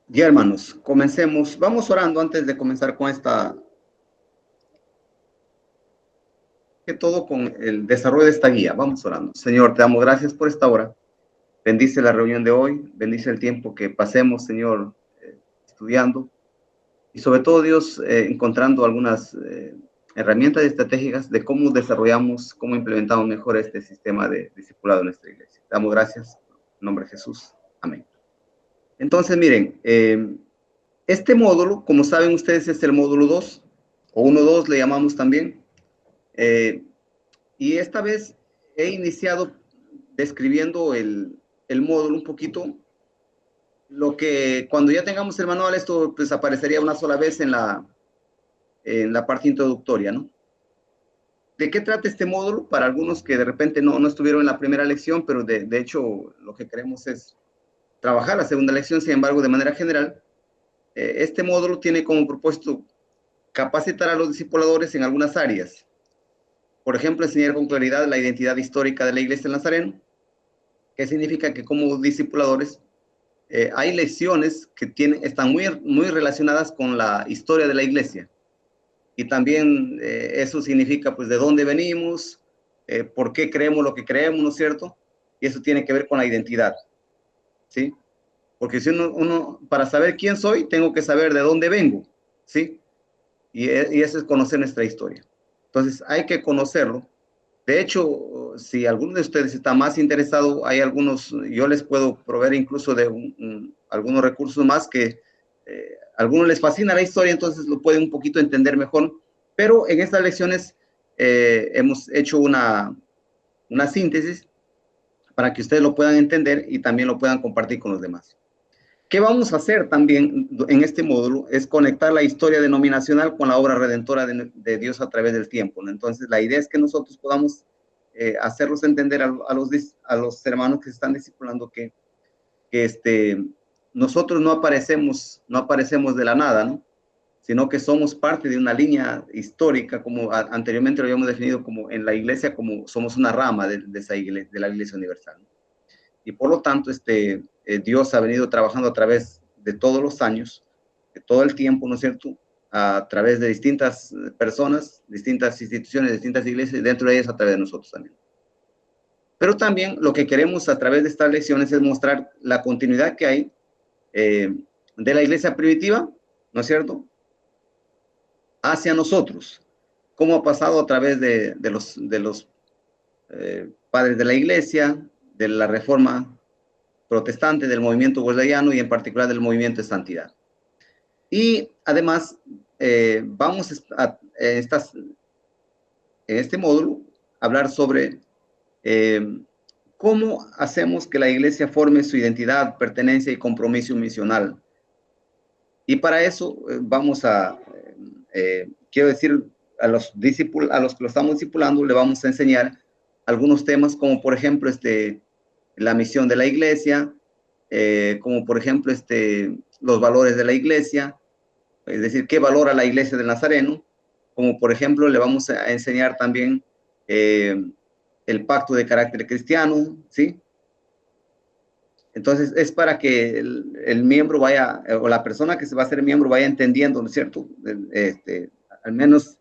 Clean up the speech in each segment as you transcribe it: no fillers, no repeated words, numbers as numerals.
Ya, hermanos, comencemos. Vamos orando antes de comenzar con que todo con el desarrollo de esta guía. Vamos orando. Señor, te damos gracias por esta hora. Bendice la reunión de hoy, bendice el tiempo que pasemos, Señor, estudiando y sobre todo, Dios, encontrando algunas herramientas estratégicas de cómo desarrollamos, cómo implementamos mejor este sistema de discipulado en nuestra iglesia. Te damos gracias. En nombre de Jesús. Amén. Entonces, miren, este módulo, como saben ustedes, es el módulo 2 o 1.2 le llamamos también. Y esta vez he iniciado describiendo el módulo un poquito. Lo que cuando ya tengamos el manual, esto pues aparecería una sola vez en la parte introductoria, ¿no? ¿De qué trata este módulo? Para algunos que de repente no estuvieron en la primera lección, pero de hecho lo que queremos es trabajar la segunda lección. Sin embargo, de manera general, este módulo tiene como propósito capacitar a los discipuladores en algunas áreas. Por ejemplo, enseñar con claridad la identidad histórica de la Iglesia del Nazareno, que significa que como discipuladores hay lecciones que están muy relacionadas con la historia de la Iglesia. Y también eso significa pues de dónde venimos, por qué creemos lo que creemos, ¿no es cierto? Y eso tiene que ver con la identidad, ¿sí? Porque si para saber quién soy, tengo que saber de dónde vengo, ¿sí? Y eso es conocer nuestra historia. Entonces hay que conocerlo. De hecho, si alguno de ustedes está más interesado, hay algunos, yo les puedo proveer incluso de algunos recursos más que a algunos les fascina la historia, entonces lo pueden un poquito entender mejor. Pero en estas lecciones hemos hecho una síntesis para que ustedes lo puedan entender y también lo puedan compartir con los demás. ¿Qué vamos a hacer también en este módulo? Es conectar la historia denominacional con la obra redentora de Dios a través del tiempo, ¿no? Entonces, la idea es que nosotros podamos hacerlos entender a los hermanos que se están discipulando que nosotros no aparecemos de la nada, ¿no? Sino que somos parte de una línea histórica, como anteriormente lo habíamos definido como en la iglesia, como somos una rama de esa iglesia, de la iglesia universal, ¿no? Y por lo tanto, Dios ha venido trabajando a través de todos los años, de todo el tiempo, ¿no es cierto? A través de distintas personas, distintas instituciones, distintas iglesias, y dentro de ellas a través de nosotros también. Pero también lo que queremos a través de estas lecciones es mostrar la continuidad que hay de la iglesia primitiva, ¿no es cierto?, hacia nosotros, cómo ha pasado a través de los padres de la iglesia, de la reforma protestante, del movimiento wesleyano y en particular del movimiento de santidad. Y además vamos en este módulo a hablar sobre cómo hacemos que la iglesia forme su identidad, pertenencia y compromiso misional. Y para eso quiero decir, a los que lo estamos discipulando, le vamos a enseñar algunos temas como por ejemplo la misión de la iglesia, como por ejemplo los valores de la iglesia, es decir, qué valora la iglesia del Nazareno, como por ejemplo le vamos a enseñar también el pacto de carácter cristiano, ¿sí? Entonces es para que el miembro vaya, o la persona que se va a hacer miembro vaya entendiendo, ¿no es cierto? Al menos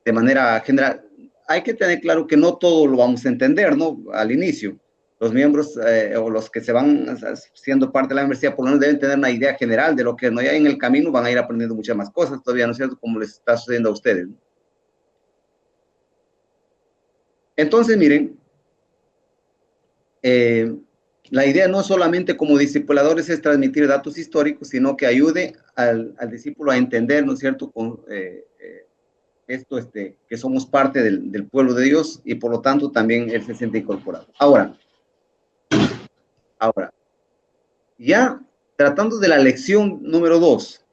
de manera general. Hay que tener claro que no todo lo vamos a entender, ¿no? Al inicio. Los miembros o los que se van siendo parte de la universidad por lo menos deben tener una idea general de lo que no hay en el camino, van a ir aprendiendo muchas más cosas todavía, ¿no es cierto? Como les está sucediendo a ustedes, ¿no? Entonces, miren, la idea no solamente como discipuladores es transmitir datos históricos, sino que ayude al discípulo a entender, ¿no es cierto?, que somos parte del pueblo de Dios y por lo tanto también él se siente incorporado. Ahora, ya tratando de la lección número 2,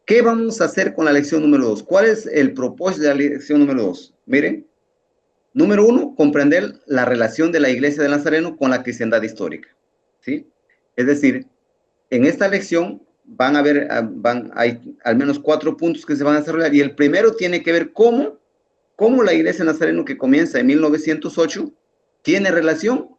¿qué vamos a hacer con la lección número 2? ¿Cuál es el propósito de la lección número 2? Miren, número 1, comprender la relación de la iglesia de Nazareno con la cristiandad histórica, ¿sí? Es decir, en esta lección hay al menos 4 puntos que se van a desarrollar y el primero tiene que ver cómo la iglesia Nazareno que comienza en 1908 tiene relación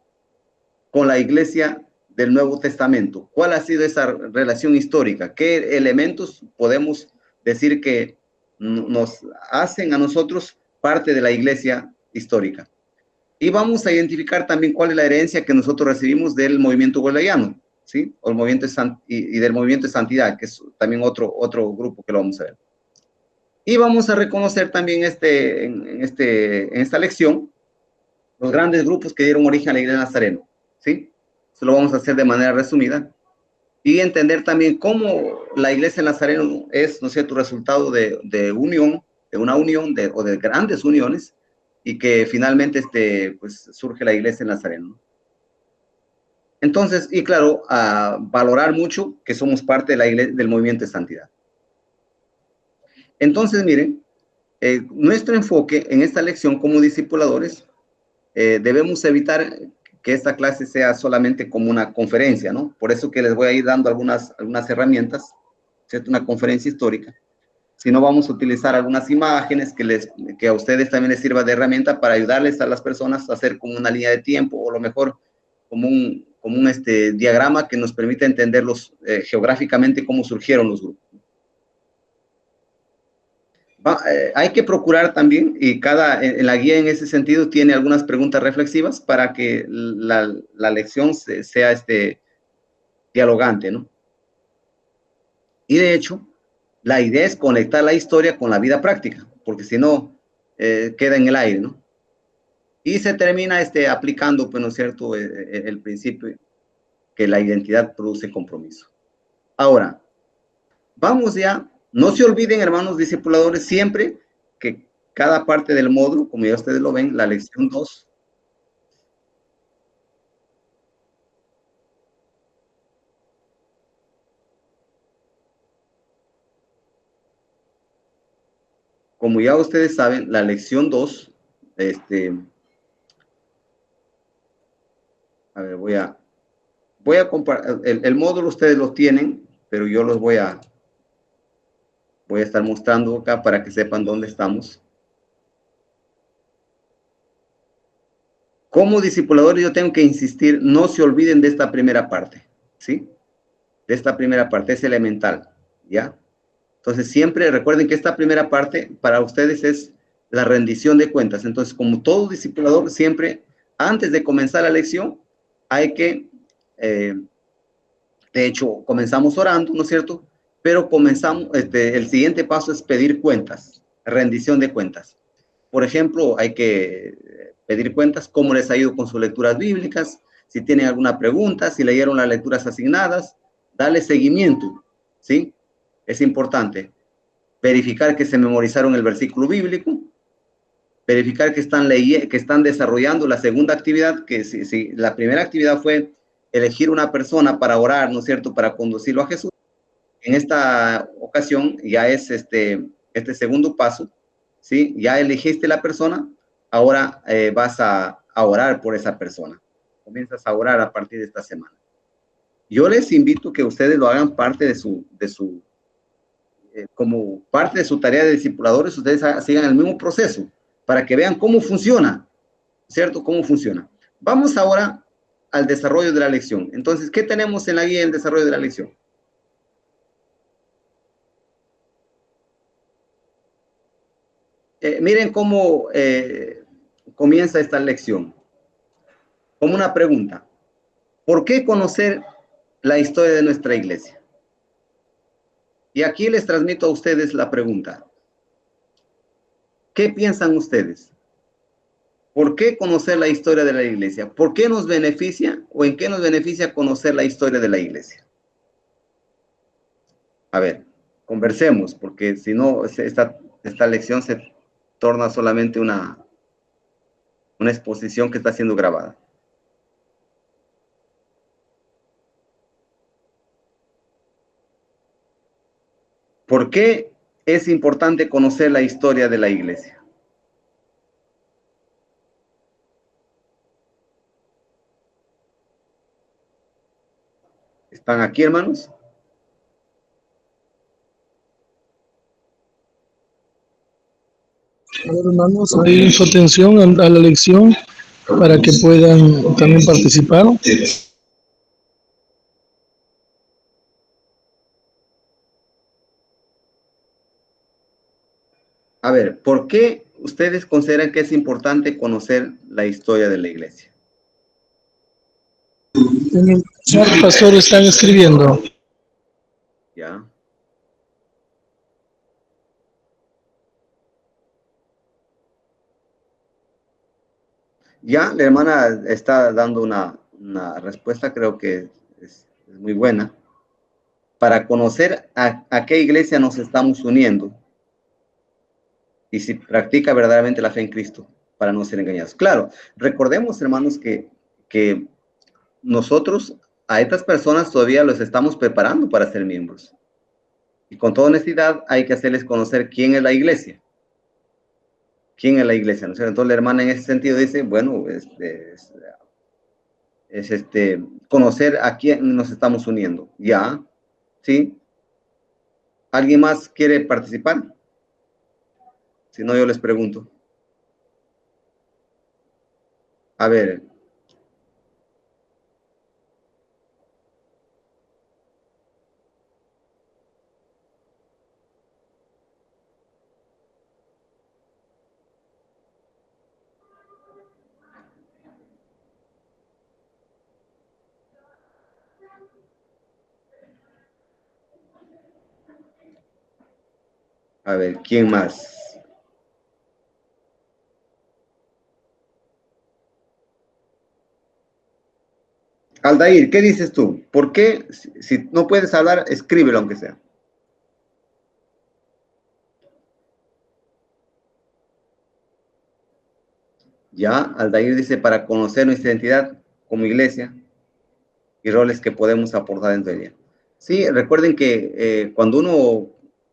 con la iglesia del Nuevo Testamento. ¿Cuál ha sido esa relación histórica? ¿Qué elementos podemos decir que nos hacen a nosotros parte de la iglesia histórica? Y vamos a identificar también cuál es la herencia que nosotros recibimos del movimiento wesleyano, ¿sí? O el movimiento y del movimiento de santidad, que es también otro grupo que lo vamos a ver. Y vamos a reconocer también en esta lección los grandes grupos que dieron origen a la iglesia Nazareno, ¿sí? Eso lo vamos a hacer de manera resumida y entender también cómo la iglesia Nazareno es, ¿no es cierto?, resultado de unión, de una unión o de grandes uniones, y que finalmente pues, surge la iglesia Nazareno. Entonces, y claro, a valorar mucho que somos parte de la iglesia, del movimiento de santidad. Entonces, miren, nuestro enfoque en esta lección como discipuladores, debemos evitar que esta clase sea solamente como una conferencia, ¿no? Por eso que les voy a ir dando algunas herramientas, ¿cierto? Una conferencia histórica. Si no, vamos a utilizar algunas imágenes que a ustedes también les sirva de herramienta para ayudarles a las personas a hacer como una línea de tiempo, o lo mejor como un diagrama que nos permita entender geográficamente cómo surgieron los grupos. Hay que procurar también, y en la guía en ese sentido tiene algunas preguntas reflexivas para que la lección sea dialogante, ¿no? Y de hecho, la idea es conectar la historia con la vida práctica, porque si no, queda en el aire, ¿no? Y se termina aplicando, pues, ¿no es cierto?, el principio que la identidad produce compromiso. Ahora, vamos ya. No se olviden, hermanos discipuladores, siempre que cada parte del módulo, como ya ustedes lo ven, la lección 2, como ya ustedes saben, la lección 2, a ver, voy a compartir, el módulo ustedes lo tienen, pero yo los voy a estar mostrando acá para que sepan dónde estamos. Como discipuladores yo tengo que insistir, no se olviden de esta primera parte, ¿sí? De esta primera parte, es elemental, ¿ya? Entonces siempre recuerden que esta primera parte para ustedes es la rendición de cuentas. Entonces, como todo discipulador, siempre antes de comenzar la lección hay que, de hecho, comenzamos orando, ¿no es cierto? Pero comenzamos, el siguiente paso es pedir cuentas, rendición de cuentas. Por ejemplo, hay que pedir cuentas, cómo les ha ido con sus lecturas bíblicas, si tienen alguna pregunta, si leyeron las lecturas asignadas, darle seguimiento, ¿sí? Es importante verificar que se memorizaron el versículo bíblico, verificar que están desarrollando la segunda actividad, que si la primera actividad fue elegir una persona para orar, ¿no es cierto?, para conducirlo a Jesús. En esta ocasión ya es este segundo paso, ¿sí? Ya elegiste la persona, ahora vas a orar por esa persona. Comienzas a orar a partir de esta semana. Yo les invito que ustedes lo hagan parte como parte de su tarea de discipuladores, ustedes sigan el mismo proceso para que vean cómo funciona, ¿cierto? Cómo funciona. Vamos ahora al desarrollo de la lección. Entonces, ¿qué tenemos en la guía del desarrollo de la lección? Miren cómo comienza esta lección. Como una pregunta. ¿Por qué conocer la historia de nuestra iglesia? Y aquí les transmito a ustedes la pregunta. ¿Qué piensan ustedes? ¿Por qué conocer la historia de la iglesia? ¿Por qué nos beneficia o en qué nos beneficia conocer la historia de la iglesia? A ver, conversemos, porque si no, esta lección se torna solamente una exposición que está siendo grabada. ¿Por qué es importante conocer la historia de la iglesia? ¿Están aquí, hermanos? Hermanos, ahí su atención a la lección para que puedan también participar. A ver, ¿por qué ustedes consideran que es importante conocer la historia de la iglesia? En el chat, pastor, están escribiendo. ¿Ya? Ya, la hermana está dando una respuesta, creo que es muy buena. Para conocer a qué iglesia nos estamos uniendo y si practica verdaderamente la fe en Cristo, para no ser engañados. Claro, recordemos, hermanos, que nosotros a estas personas todavía los estamos preparando para ser miembros. Y con toda honestidad hay que hacerles conocer quién es la iglesia. ¿Quién es la iglesia? ¿No? Entonces la hermana en ese sentido dice, bueno, conocer a quién nos estamos uniendo. Ya, ¿sí? ¿Alguien más quiere participar? Si no, yo les pregunto. A ver, ¿quién más? Aldair, ¿qué dices tú? ¿Por qué, si no puedes hablar, escríbelo aunque sea? Ya, Aldair dice, para conocer nuestra identidad como iglesia y roles que podemos aportar dentro de ella. Sí, recuerden que cuando uno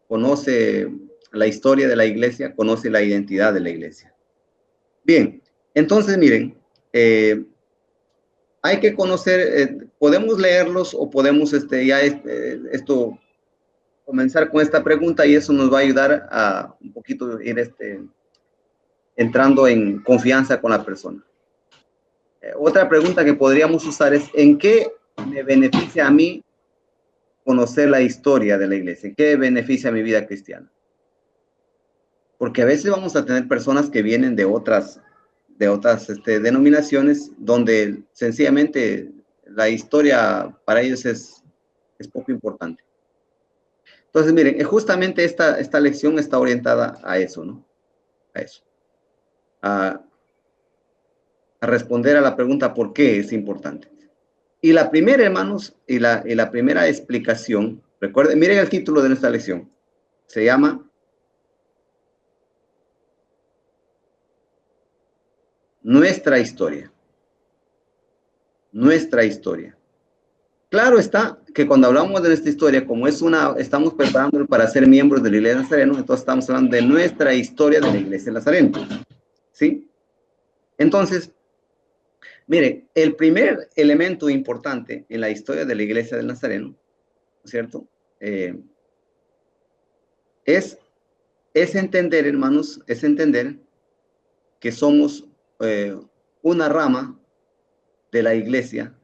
conoce la historia de la iglesia, conoce la identidad de la iglesia. Bien, entonces miren, hay que conocer, podemos leerlos o podemos esto comenzar con esta pregunta y eso nos va a ayudar a un poquito ir entrando en confianza con la persona. Otra pregunta que podríamos usar es, ¿en qué me beneficia a mí conocer la historia de la iglesia? ¿En qué beneficia mi vida cristiana? Porque a veces vamos a tener personas que vienen de otras denominaciones donde sencillamente la historia para ellos es poco importante. Entonces, miren, justamente esta lección está orientada a eso, ¿no? A eso. A, a responder a la pregunta ¿por qué es importante? Y la primera, hermanos, y la primera explicación, recuerden, miren el título de nuestra lección, se llama Nuestra historia. Nuestra historia. Claro está que cuando hablamos de nuestra historia, como estamos preparándonos para ser miembros de la Iglesia de Nazareno, entonces estamos hablando de nuestra historia de la Iglesia de Nazareno, ¿sí? Entonces, mire, el primer elemento importante en la historia de la Iglesia del Nazareno, ¿no es cierto? Es, es entender, hermanos, es entender que somos eh, una rama de la iglesia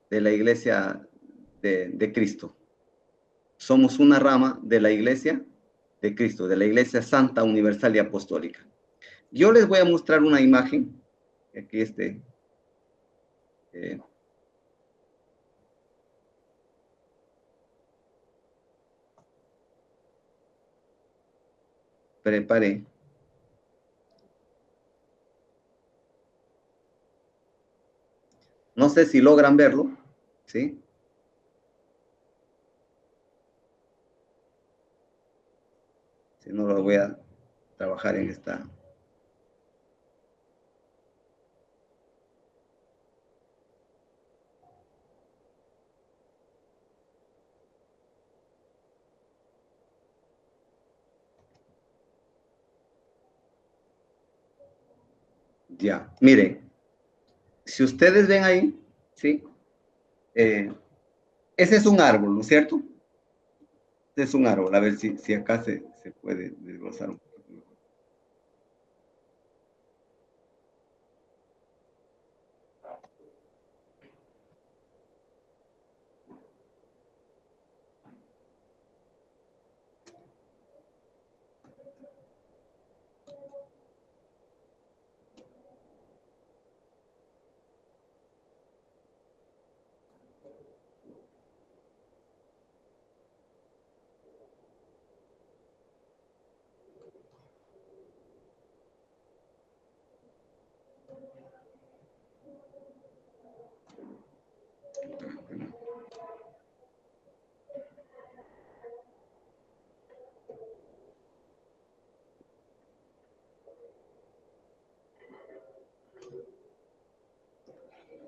de Cristo. Somos una rama de la iglesia de Cristo, de la iglesia santa, universal y apostólica. Yo les voy a mostrar una imagen, aquí eh, preparé. No sé si logran verlo, ¿sí? Si no, lo voy a trabajar en esta. Ya, miren, si ustedes ven ahí, ¿sí? Ese es un árbol, ¿no es cierto? Ese es un árbol, a ver si acá se puede desglosar un poco mejor.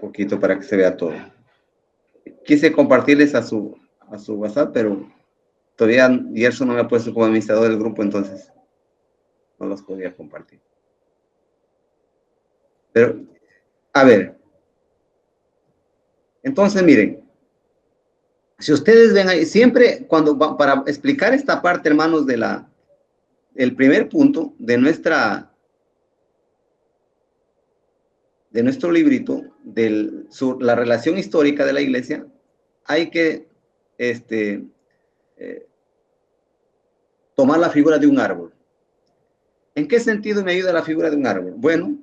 poquito para que se vea todo. Quise compartirles a su WhatsApp, pero todavía Gerson no me ha puesto como administrador del grupo, entonces no los podía compartir. Pero, a ver. Entonces, miren. Si ustedes ven ahí, siempre para explicar esta parte, hermanos, el primer punto de nuestro librito, la relación histórica de la iglesia, hay que tomar la figura de un árbol. ¿En qué sentido me ayuda la figura de un árbol? Bueno,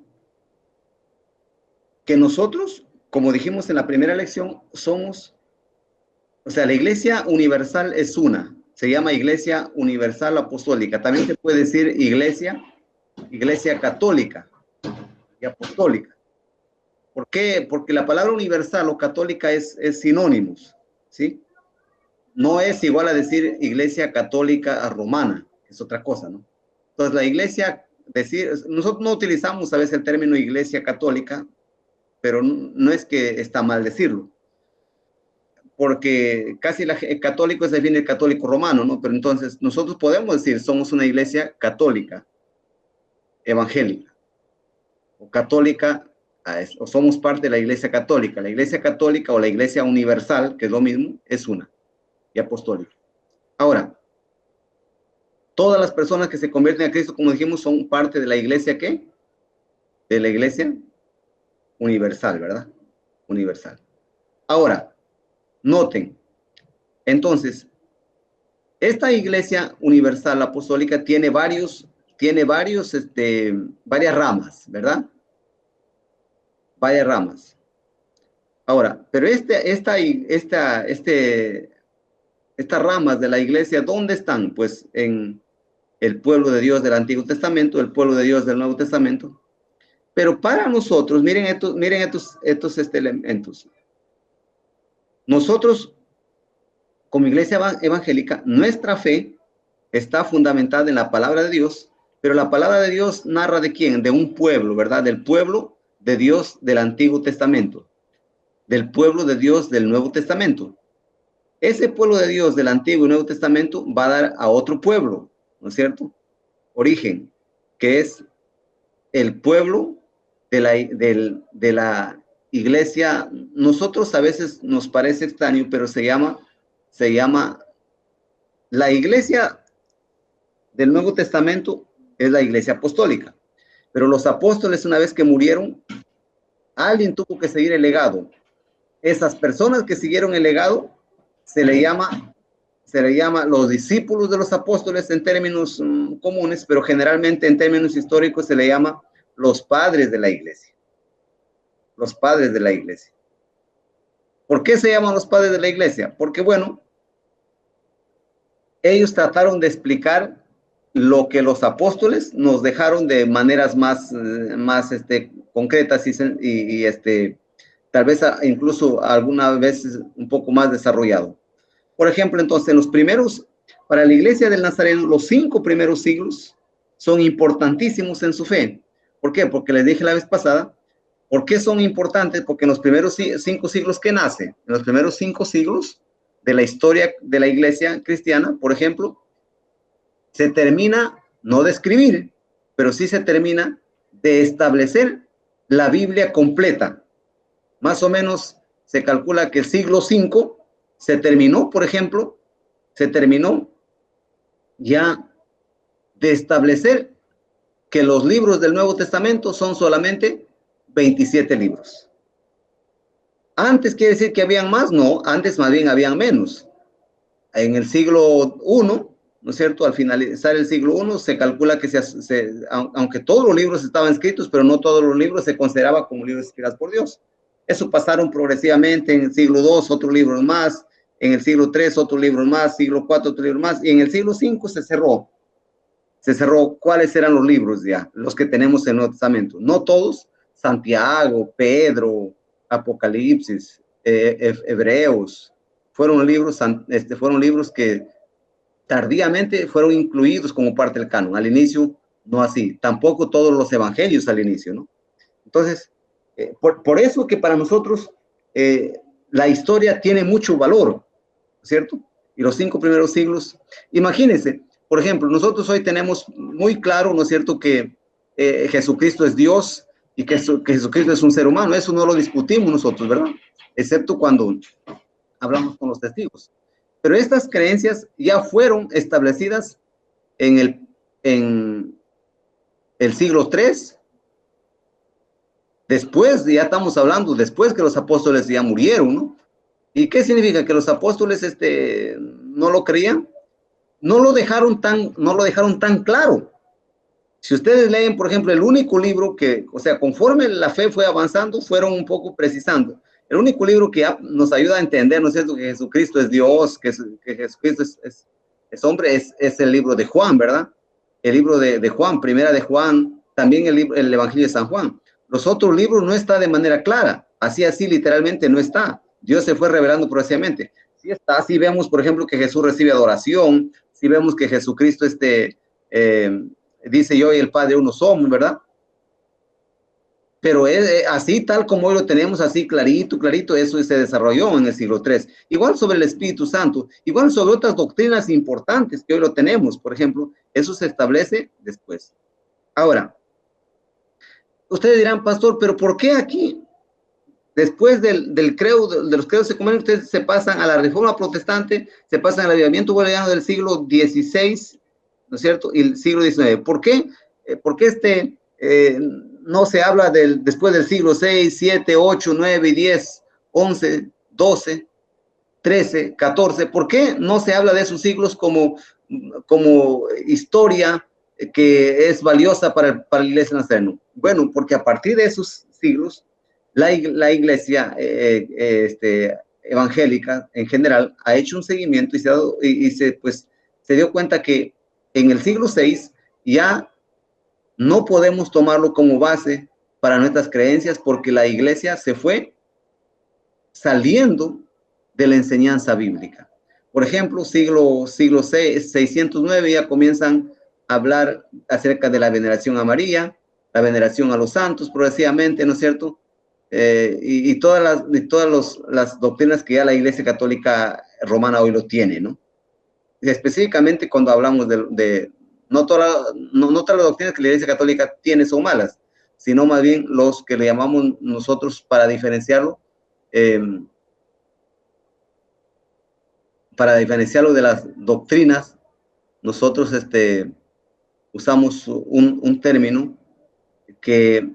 que nosotros, como dijimos en la primera lección, o sea, la iglesia universal es una, se llama iglesia universal apostólica. También se puede decir iglesia católica y apostólica. ¿Por qué? Porque la palabra universal o católica es sinónimos, ¿sí? No es igual a decir iglesia católica romana, es otra cosa, ¿no? Entonces, la iglesia, nosotros no utilizamos a veces el término iglesia católica, pero no es que está mal decirlo, porque casi el católico se define el católico romano, ¿no? Pero entonces nosotros podemos decir somos una iglesia católica, evangélica, o católica, o somos parte de la iglesia católica. La iglesia católica o la iglesia universal, que es lo mismo, es una, y apostólica. Ahora, todas las personas que se convierten a Cristo, como dijimos, son parte de la iglesia, ¿qué? De la iglesia universal, ¿verdad? Universal. Ahora, noten, entonces, esta iglesia universal apostólica tiene varias ramas, ¿verdad? Varias ramas. Ahora, pero estas ramas de la iglesia, ¿dónde están? Pues en el pueblo de Dios del Antiguo Testamento, el pueblo de Dios del Nuevo Testamento. Pero para nosotros, miren estos elementos. Nosotros, como iglesia evangélica, nuestra fe está fundamentada en la palabra de Dios, pero la palabra de Dios narra de quién, de un pueblo, ¿verdad? Del pueblo de Dios del Antiguo Testamento, del pueblo de Dios del Nuevo Testamento. Ese pueblo de Dios del Antiguo y Nuevo Testamento va a dar a otro pueblo, ¿no es cierto? Origen, que es el pueblo de la iglesia. Nosotros a veces nos parece extraño, pero se llama la iglesia del Nuevo Testamento, es la iglesia apostólica. Pero los apóstoles, una vez que murieron, alguien tuvo que seguir el legado. Esas personas que siguieron el legado se le llama los discípulos de los apóstoles en términos comunes, pero generalmente en términos históricos se le llama los padres de la iglesia. Los padres de la iglesia. ¿Por qué se llaman los padres de la iglesia? Porque, bueno, ellos trataron de explicar lo que los apóstoles nos dejaron de maneras más concretas y tal vez incluso algunas veces un poco más desarrollado. Por ejemplo, entonces, para la iglesia del Nazareno, los 5 primeros siglos son importantísimos en su fe. ¿Por qué? Porque les dije la vez pasada, ¿por qué son importantes? Porque en los primeros 5 siglos, ¿qué nace? En los primeros 5 siglos de la historia de la iglesia cristiana, por ejemplo, se termina, no de escribir, pero sí se termina de establecer la Biblia completa. Más o menos se calcula que el siglo V se terminó, por ejemplo, ya de establecer que los libros del Nuevo Testamento son solamente 27 libros. Antes quiere decir que habían más, no, antes más bien habían menos. En el siglo I, ¿no es cierto? Al finalizar el siglo I, se calcula que aunque todos los libros estaban escritos, pero no todos los libros se consideraban como libros escritos por Dios. Eso pasaron progresivamente. En el siglo II, otros libros más, en el siglo III, otros libros más, siglo IV, otros libros más, y en el siglo V se cerró. ¿Cuáles eran los libros ya? Los que tenemos en el Nuevo Testamento. No todos, Santiago, Pedro, Apocalipsis, Hebreos, fueron libros que tardíamente fueron incluidos como parte del canon. Al inicio, no así. Tampoco todos los evangelios al inicio, ¿no? Entonces, Por eso que para nosotros la historia tiene mucho valor, ¿cierto? Y los 5 primeros siglos, imagínense, por ejemplo, nosotros hoy tenemos muy claro, ¿no es cierto?, que Jesucristo es Dios y que Jesucristo es un ser humano. Eso no lo discutimos nosotros, ¿verdad? Excepto cuando hablamos con los testigos. Pero estas creencias ya fueron establecidas en el siglo III. Después, ya estamos hablando, después que los apóstoles ya murieron, ¿no? ¿Y qué significa? Que los apóstoles no lo creían. No lo dejaron tan claro. Si ustedes leen, por ejemplo, el único libro que, o sea, conforme la fe fue avanzando, fueron un poco precisando. El único libro que nos ayuda a entender, ¿no es cierto?, que Jesucristo es Dios, que Jesucristo es hombre, es el libro de Juan, ¿verdad? El libro de Juan, primera de Juan, también el Evangelio de San Juan. Los otros libros no está de manera clara, así literalmente no está. Dios se fue revelando progresivamente. Sí está, sí vemos, por ejemplo, que Jesús recibe adoración, sí vemos que Jesucristo dice yo y el Padre uno somos, ¿verdad? Pero así tal como hoy lo tenemos, así clarito, eso se desarrolló en el siglo III. Igual sobre el Espíritu Santo, igual sobre otras doctrinas importantes que hoy lo tenemos, por ejemplo, eso se establece después. Ahora, ustedes dirán, pastor, pero ¿por qué aquí, después del credo, de los credos ecuménicos, ustedes se pasan a la Reforma Protestante, se pasan al avivamiento boliviano del siglo XVI, ¿no es cierto?, y el siglo XIX? ¿Por qué? ¿Por qué no se habla después del siglo VI, VII, VIII, IX, X, XI, XII, XIII, XIV? ¿Por qué no se habla de esos siglos como historia que es valiosa para la Iglesia Nazareno? Bueno, porque a partir de esos siglos, la Iglesia evangélica en general ha hecho un seguimiento y se dio cuenta que en el siglo VI ya no podemos tomarlo como base para nuestras creencias, porque la Iglesia se fue saliendo de la enseñanza bíblica. Por ejemplo, siglo 609 ya comienzan a hablar acerca de la veneración a María, la veneración a los santos progresivamente, ¿no es cierto? Y todas las doctrinas que ya la Iglesia Católica Romana hoy lo tiene, ¿no? Y específicamente cuando hablamos no todas las doctrinas que la Iglesia Católica tiene son malas, sino más bien los que le llamamos nosotros, para diferenciarlo de las doctrinas, nosotros usamos un término que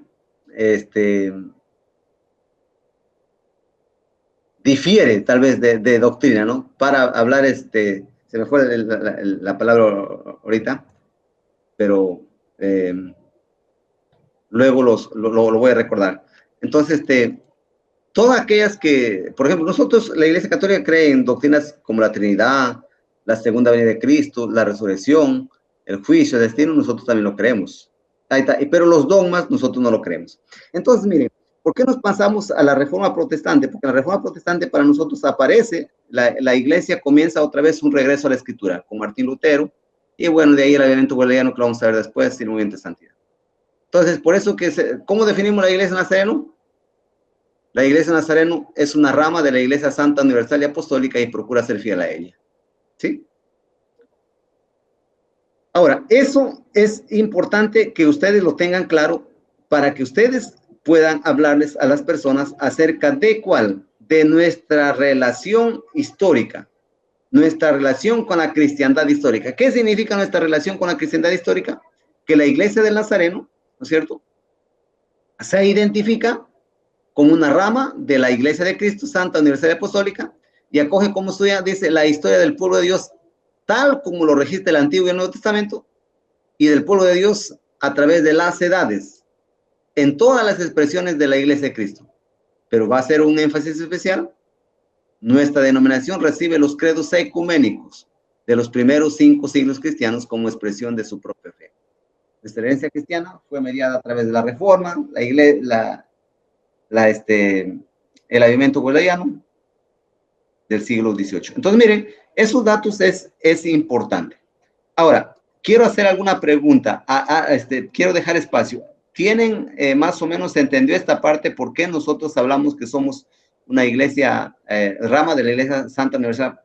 difiere tal vez de doctrina, ¿no? Para hablar, se me fue la palabra ahorita, pero luego lo voy a recordar. Entonces, todas aquellas que, por ejemplo, nosotros, la Iglesia Católica, cree en doctrinas como la Trinidad, la segunda venida de Cristo, la resurrección, el juicio, el destino, nosotros también lo creemos. Ahí está. Pero los dogmas, nosotros no lo creemos. Entonces, miren, ¿por qué nos pasamos a la Reforma Protestante? Porque la Reforma Protestante para nosotros aparece, la Iglesia comienza otra vez un regreso a la Escritura con Martín Lutero, y bueno, de ahí el avivamiento boliviano, que lo vamos a ver después, y el movimiento de santidad. Entonces, por eso ¿cómo definimos la Iglesia Nazareno? La Iglesia Nazareno es una rama de la Iglesia Santa Universal y Apostólica y procura ser fiel a ella. ¿Sí? Ahora, eso es importante que ustedes lo tengan claro para que ustedes puedan hablarles a las personas acerca de de nuestra relación histórica, nuestra relación con la cristiandad histórica. ¿Qué significa nuestra relación con la cristiandad histórica? Que la Iglesia del Nazareno, ¿no es cierto?, se identifica como una rama de la Iglesia de Cristo Santa Universal y Apostólica y acoge como suya, dice, la historia del pueblo de Dios tal como lo registra el Antiguo y el Nuevo Testamento, y del pueblo de Dios a través de las edades, en todas las expresiones de la Iglesia de Cristo. Pero va a ser un énfasis especial. Nuestra denominación recibe los credos ecuménicos de los primeros 5 siglos cristianos como expresión de su propia fe. Nuestra herencia cristiana fue mediada a través de la Reforma, el avivamiento boliviano del siglo XVIII. Entonces, miren, esos datos es importante. Ahora, quiero hacer alguna pregunta, quiero dejar espacio. ¿tienen más o menos entendió esta parte? ¿Por qué nosotros hablamos que somos una iglesia, rama de la Iglesia Santa Universal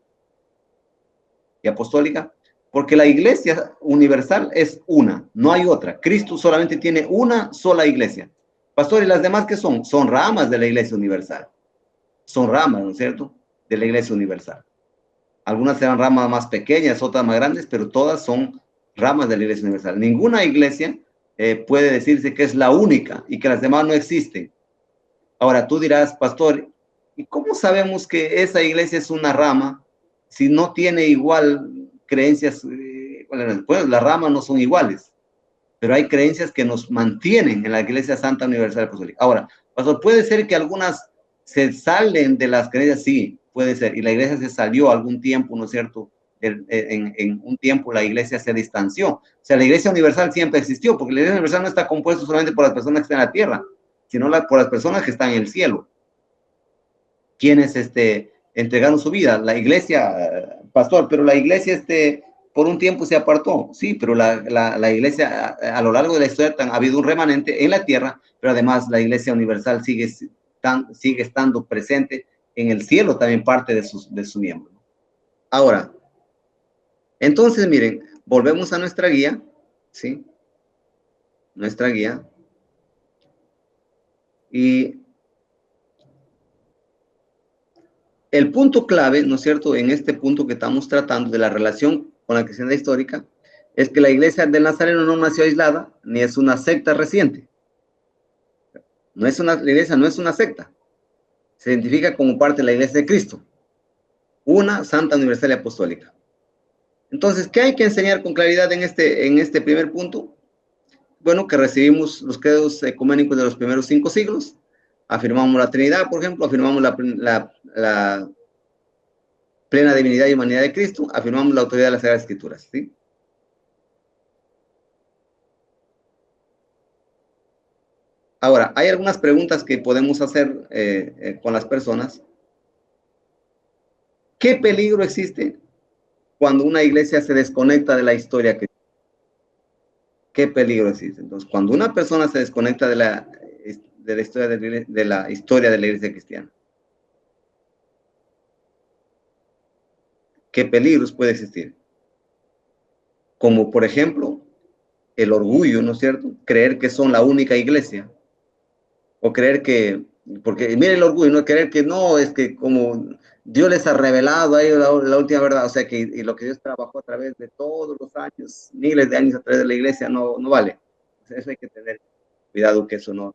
y Apostólica? Porque la iglesia universal es una, no hay otra. Cristo solamente tiene una sola iglesia. Pastor, ¿y las demás qué son? Son ramas de la iglesia universal. Son ramas, ¿no es cierto? De la iglesia universal. Algunas serán ramas más pequeñas, otras más grandes, pero todas son ramas de la iglesia universal. Ninguna iglesia puede decirse que es la única y que las demás no existen. Ahora tú dirás, pastor, ¿y cómo sabemos que esa iglesia es una rama si no tiene igual creencias? Pues las ramas no son iguales, pero hay creencias que nos mantienen en la Iglesia Santa Universal Apostólica. Ahora, pastor, ¿puede ser que algunas se salen de las creencias? Sí, puede ser. Y la iglesia se salió algún tiempo, ¿no es cierto? En un tiempo la iglesia se distanció. O sea, la iglesia universal siempre existió, porque la iglesia universal no está compuesta solamente por las personas que están en la tierra, sino por las personas que están en el cielo. Quienes entregaron su vida. La iglesia, pastor, pero la iglesia por un tiempo se apartó. Sí, pero la iglesia a lo largo de la historia ha habido un remanente en la tierra, pero además la iglesia universal sigue estando presente en el cielo, también parte de su miembro. Ahora, entonces miren, volvemos a nuestra guía, ¿sí? Nuestra guía. Y el punto clave, ¿no es cierto?, en este punto que estamos tratando de la relación con la cristiandad histórica, es que la iglesia del Nazareno no nació aislada, ni es una secta reciente. La iglesia no es una secta. Se identifica como parte de la iglesia de Cristo, una santa universal y apostólica. Entonces, ¿qué hay que enseñar con claridad en este primer punto? Bueno, que recibimos los credos ecuménicos de los primeros 5 siglos, afirmamos la Trinidad, por ejemplo, afirmamos la plena divinidad y humanidad de Cristo, afirmamos la autoridad de las Sagradas Escrituras, ¿sí? Ahora, hay algunas preguntas que podemos hacer con las personas. ¿Qué peligro existe cuando una iglesia se desconecta de la historia cristiana? ¿Qué peligro existe? Entonces, cuando una persona se desconecta de la historia de la iglesia cristiana, ¿qué peligros puede existir? Como, por ejemplo, el orgullo, ¿no es cierto? Creer que son la única iglesia. O creer que, porque mire el orgullo, ¿no? Creer que no, es que como Dios les ha revelado ahí la última verdad, o sea que y lo que Dios trabajó a través de todos los años, miles de años a través de la iglesia, no vale. O sea, eso hay que tener cuidado que eso no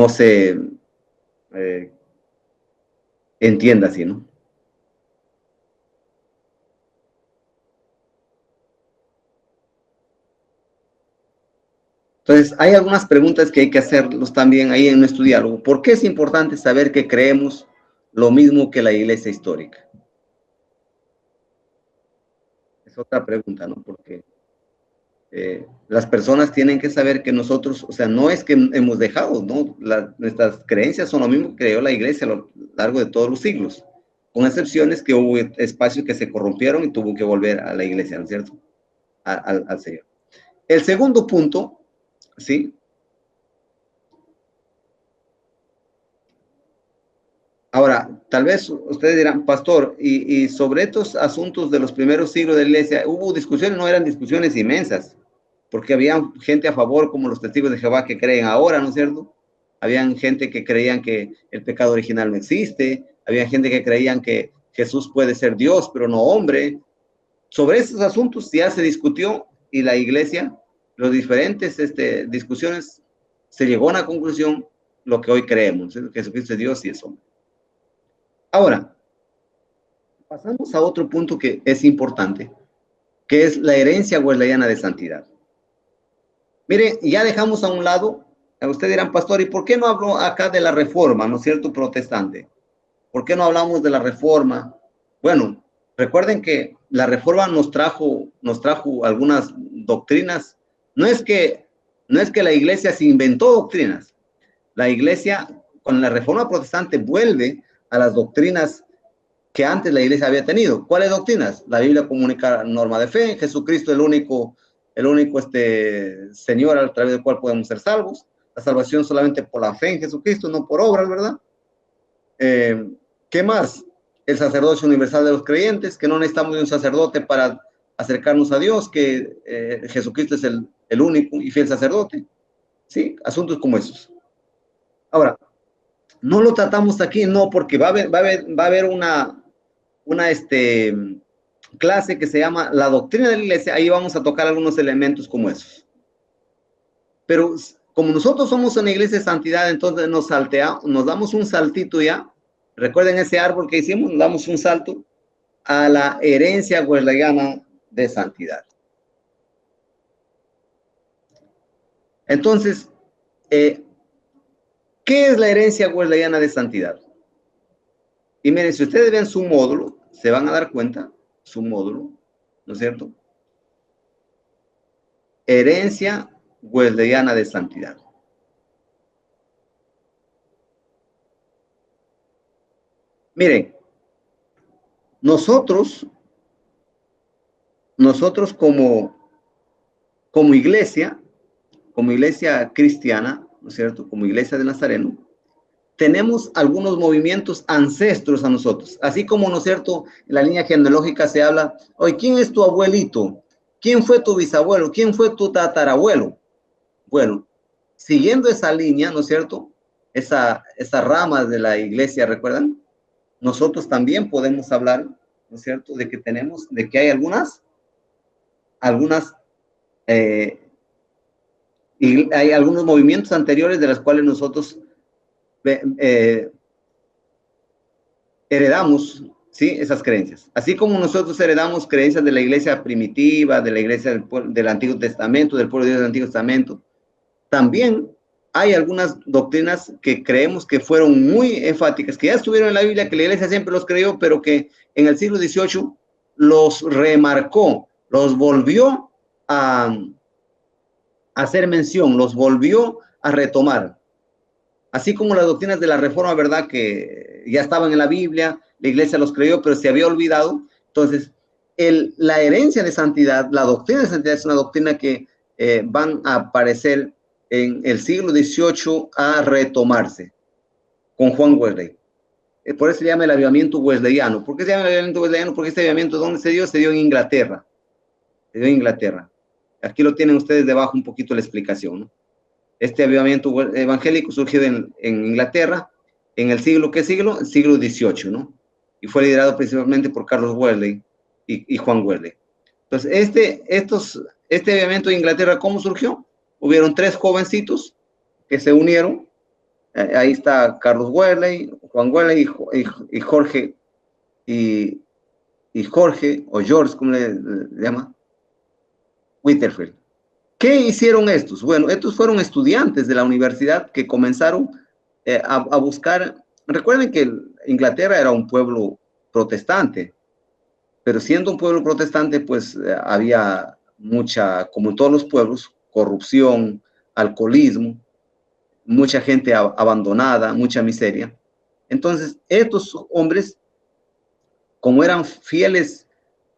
se entienda así, ¿no? Entonces, hay algunas preguntas que hay que hacerlos también ahí en nuestro diálogo. ¿Por qué es importante saber que creemos lo mismo que la iglesia histórica? Es otra pregunta, ¿no? Porque las personas tienen que saber que nosotros, o sea, no es que hemos dejado, ¿no? Nuestras creencias son lo mismo que creó la iglesia a lo largo de todos los siglos, con excepciones que hubo espacios que se corrompieron y tuvo que volver a la iglesia, ¿no es cierto? Al Señor. El segundo punto, ¿sí? Ahora, tal vez ustedes dirán, pastor, y sobre estos asuntos de los primeros siglos de la iglesia, hubo discusiones, no eran discusiones inmensas, porque había gente a favor, como los testigos de Jehová que creen ahora, ¿no es cierto? Habían gente que creían que el pecado original no existe, había gente que creían que Jesús puede ser Dios, pero no hombre. Sobre estos asuntos ya se discutió y la iglesia, los diferentes discusiones, se llegó a una conclusión, lo que hoy creemos, ¿sí? Que Jesucristo es Dios y es hombre. Ahora, pasamos a otro punto que es importante, que es la herencia wesleyana de santidad. Mire, ya dejamos a un lado, ustedes dirán, pastor, ¿y por qué no hablo acá de la reforma, no es cierto, protestante? ¿Por qué no hablamos de la reforma? Bueno, recuerden que la reforma nos trajo algunas doctrinas. No es que la iglesia se inventó doctrinas. La iglesia, con la reforma protestante, vuelve a las doctrinas que antes la iglesia había tenido. ¿Cuáles doctrinas? La Biblia comunica norma de fe, Jesucristo el único el único Señor a través del cual podemos ser salvos. La salvación solamente por la fe en Jesucristo, no por obras, ¿verdad? ¿Qué más? El sacerdocio universal de los creyentes, que no necesitamos de un sacerdote para acercarnos a Dios, que Jesucristo es el único y fiel sacerdote. Sí, asuntos como esos. Ahora, no lo tratamos aquí, no, porque va a haber una clase que se llama la doctrina de la iglesia. Ahí vamos a tocar algunos elementos como esos. Pero como nosotros somos una iglesia de santidad, entonces nos damos un saltito ya. Recuerden ese árbol que hicimos, nos damos un salto a la herencia wesleyana de santidad. Entonces, ¿qué es la herencia wesleyana de santidad? Y miren, si ustedes ven su módulo, se van a dar cuenta, su módulo, ¿no es cierto? Herencia wesleyana de santidad. Miren, nosotros como iglesia cristiana, ¿no es cierto? Como iglesia de Nazareno, tenemos algunos movimientos ancestros a nosotros. Así como, ¿no es cierto?, en la línea genealógica se habla, oye, ¿quién es tu abuelito? ¿Quién fue tu bisabuelo? ¿Quién fue tu tatarabuelo? Bueno, siguiendo esa línea, ¿no es cierto?, esa rama de la iglesia, ¿recuerdan? Nosotros también podemos hablar, ¿no es cierto?, de que hay y hay algunos movimientos anteriores de los cuales nosotros heredamos, ¿sí?, esas creencias. Así como nosotros heredamos creencias de la iglesia primitiva, de la iglesia del Antiguo Testamento, del pueblo de Dios del Antiguo Testamento, también hay algunas doctrinas que creemos que fueron muy enfáticas, que ya estuvieron en la Biblia, que la iglesia siempre los creyó, pero que en el siglo XVIII los remarcó, los volvió a hacer mención, los volvió a retomar. Así como las doctrinas de la Reforma, ¿verdad?, que ya estaban en la Biblia, la iglesia los creyó, pero se había olvidado. Entonces, la herencia de santidad, la doctrina de santidad es una doctrina que van a aparecer en el siglo XVIII a retomarse con Juan Wesley. Por eso se llama el avivamiento wesleyano. ¿Por qué se llama el avivamiento wesleyano? Porque este avivamiento, ¿dónde se dio? Se dio en Inglaterra. Se dio en Inglaterra. Aquí lo tienen ustedes debajo un poquito la explicación, ¿no? Este avivamiento evangélico surgió en Inglaterra, en el siglo, ¿qué siglo? El siglo XVIII, ¿no? Y fue liderado principalmente por Carlos Wesley y Juan Wesley. Entonces, este avivamiento de Inglaterra, ¿cómo surgió? Hubieron 3 jovencitos que se unieron. Ahí está Carlos Wesley, Juan Wesley y Jorge, Jorge, o George, ¿cómo le llama? Whitefield. ¿Qué hicieron estos? Bueno, estos fueron estudiantes de la universidad que comenzaron a buscar. Recuerden que Inglaterra era un pueblo protestante, pero siendo un pueblo protestante, pues había mucha, como en todos los pueblos, corrupción, alcoholismo, mucha gente abandonada, mucha miseria. Entonces, estos hombres, como eran fieles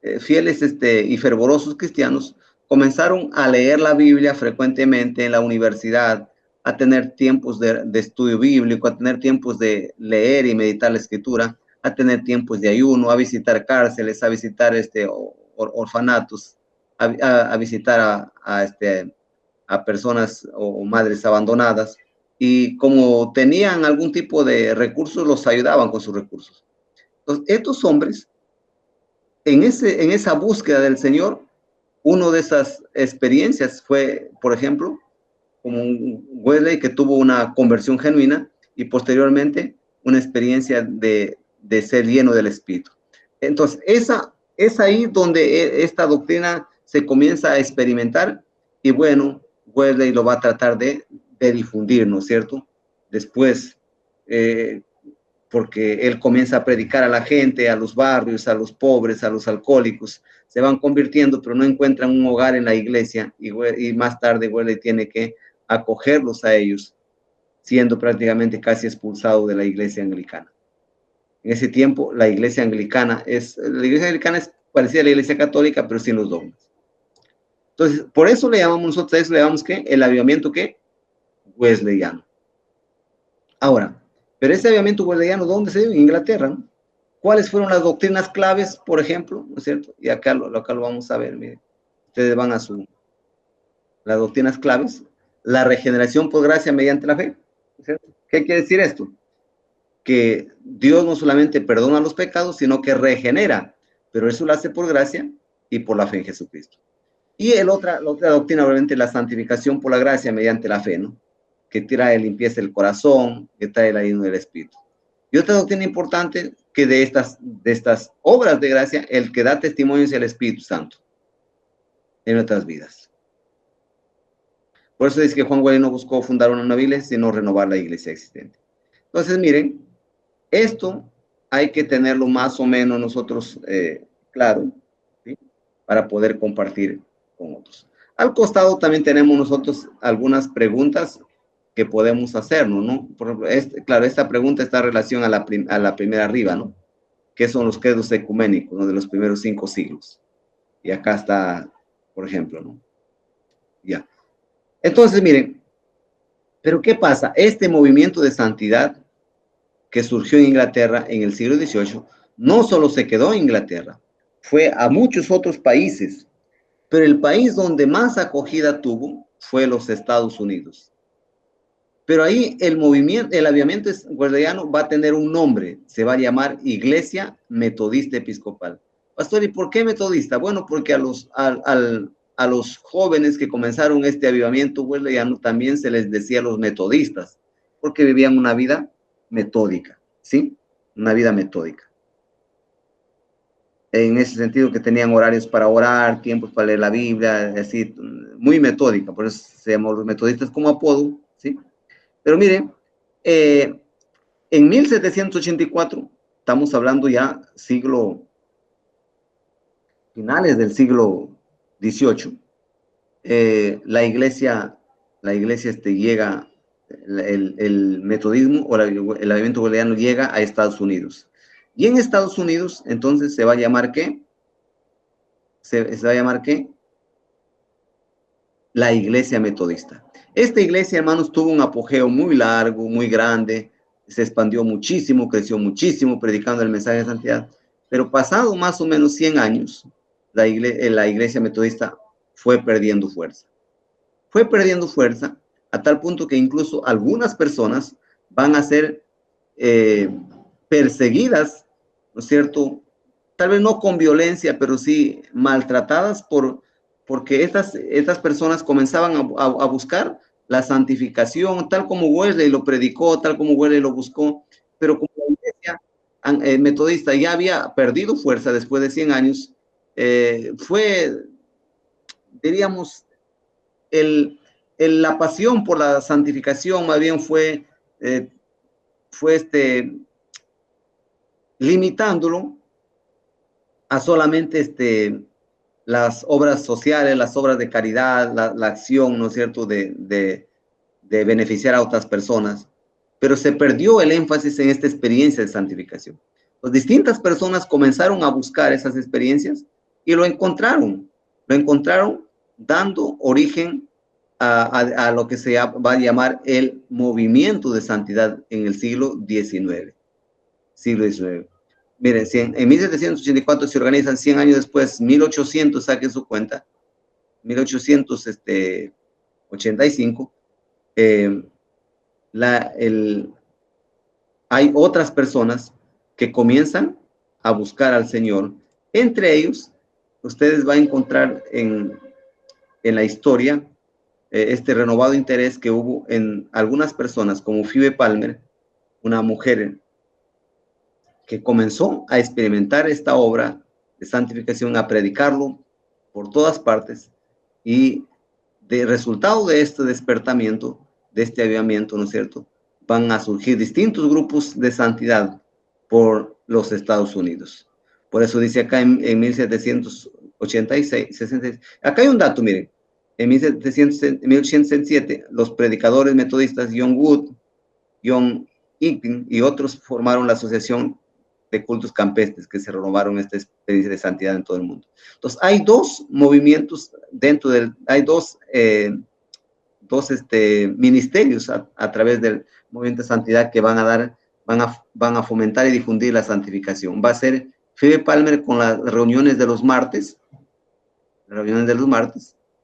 y fervorosos cristianos, comenzaron a leer la Biblia frecuentemente en la universidad, a tener tiempos de estudio bíblico, a tener tiempos de leer y meditar la escritura, a tener tiempos de ayuno, a visitar cárceles, a visitar orfanatos, a visitar a personas o madres abandonadas, y como tenían algún tipo de recursos, los ayudaban con sus recursos. Entonces, estos hombres, en esa búsqueda del Señor, una de esas experiencias fue, por ejemplo, como un Wesley que tuvo una conversión genuina y posteriormente una experiencia de ser lleno del Espíritu. Entonces, es ahí donde esta doctrina se comienza a experimentar, y bueno, Wesley lo va a tratar de difundir, ¿no es cierto? Después, porque él comienza a predicar a la gente, a los barrios, a los pobres, a los alcohólicos, se van convirtiendo, pero no encuentran un hogar en la iglesia, y más tarde Wesley tiene que acogerlos a ellos, siendo prácticamente casi expulsado de la iglesia anglicana. En ese tiempo, la iglesia anglicana es parecida a la iglesia católica, pero sin los dogmas. Entonces, por eso le llamamos nosotros a eso, le llamamos ¿qué? El avivamiento ¿qué? Wesleyano. Ahora, pero ese avivamiento wesleyano, ¿dónde se dio? En Inglaterra, ¿no? ¿Cuáles fueron las doctrinas claves, por ejemplo? ¿No es cierto? Y acá lo vamos a ver, miren. Ustedes van a las doctrinas claves. La regeneración por gracia mediante la fe. ¿No es cierto? ¿Qué quiere decir esto? Que Dios no solamente perdona los pecados, sino que regenera, pero eso lo hace por gracia y por la fe en Jesucristo. Y la otra doctrina, obviamente, la santificación por la gracia mediante la fe, ¿no? Que trae limpieza del corazón, que trae la llenura del Espíritu. Y otra doctrina importante, que de estas obras de gracia, el que da testimonio es el Espíritu Santo en nuestras vidas. Por eso dice que Juan Wesley no buscó fundar una nueva iglesia, sino renovar la iglesia existente. Entonces, miren, esto hay que tenerlo más o menos nosotros claro, ¿sí? Para poder compartir con otros. Al costado también tenemos nosotros algunas preguntas que podemos hacernos, ¿no? Por ejemplo, claro, esta pregunta está en relación a la primera arriba, ¿no? ¿Qué son los credos ecuménicos, ¿no? De los primeros 5 siglos? Y acá está, por ejemplo, ¿no? Ya. Entonces, miren, pero ¿qué pasa? Este movimiento de santidad que surgió en Inglaterra en el siglo XVIII, no solo se quedó en Inglaterra, fue a muchos otros países, pero el país donde más acogida tuvo fue los Estados Unidos. Pero ahí el avivamiento wesleyano va a tener un nombre, se va a llamar Iglesia Metodista Episcopal. Pastor, ¿y por qué metodista? Bueno, porque a los jóvenes que comenzaron este avivamiento wesleyano también se les decía los metodistas, porque vivían una vida metódica, ¿sí? Una vida metódica. En ese sentido que tenían horarios para orar, tiempos para leer la Biblia, así, muy metódica, por eso se llaman los metodistas como apodo, ¿sí? Pero miren, en 1784, estamos hablando ya finales del siglo XVIII, la iglesia llega, el metodismo o el avivamiento wesleyano llega a Estados Unidos. Y en Estados Unidos, entonces, se va a llamar ¿qué? Se va a llamar ¿qué? La iglesia metodista. Esta iglesia, hermanos, tuvo un apogeo muy largo, muy grande, se expandió muchísimo, creció muchísimo, predicando el mensaje de santidad, pero pasado más o menos 100 años, la iglesia metodista fue perdiendo fuerza. Fue perdiendo fuerza a tal punto que incluso algunas personas van a ser perseguidas, ¿no es cierto? Tal vez no con violencia, pero sí maltratadas porque estas personas comenzaban a buscar la santificación, tal como Wesley lo predicó, tal como Wesley lo buscó, pero como la iglesia metodista ya había perdido fuerza después de 100 años, diríamos, la pasión por la santificación más bien fue limitándolo a solamente las obras sociales, las obras de caridad, la acción, ¿no es cierto?, de beneficiar a otras personas, pero se perdió el énfasis en esta experiencia de santificación. Pues distintas personas comenzaron a buscar esas experiencias y lo encontraron dando origen a lo que se va a llamar el movimiento de santidad en el siglo XIX. Miren, en 1784 se organizan, 100 años después, 1800, saquen su cuenta, 1885, hay otras personas que comienzan a buscar al Señor. Entre ellos, ustedes van a encontrar en la historia este renovado interés que hubo en algunas personas, como Phoebe Palmer, una mujer que comenzó a experimentar esta obra de santificación, a predicarlo por todas partes, y de resultado de este despertamiento, de este avivamiento, ¿no es cierto?, van a surgir distintos grupos de santidad por los Estados Unidos. Por eso dice acá en 1786, 66, acá hay un dato, miren, en 1807, los predicadores metodistas John Wood, John Eaton y otros formaron la asociación de cultos campestres que se renovaron esta experiencia de santidad en todo el mundo. Entonces, hay dos movimientos dentro del, hay dos ministerios a través del movimiento de santidad que van a dar, van a fomentar y difundir la santificación. Va a ser Phoebe Palmer con las reuniones de los martes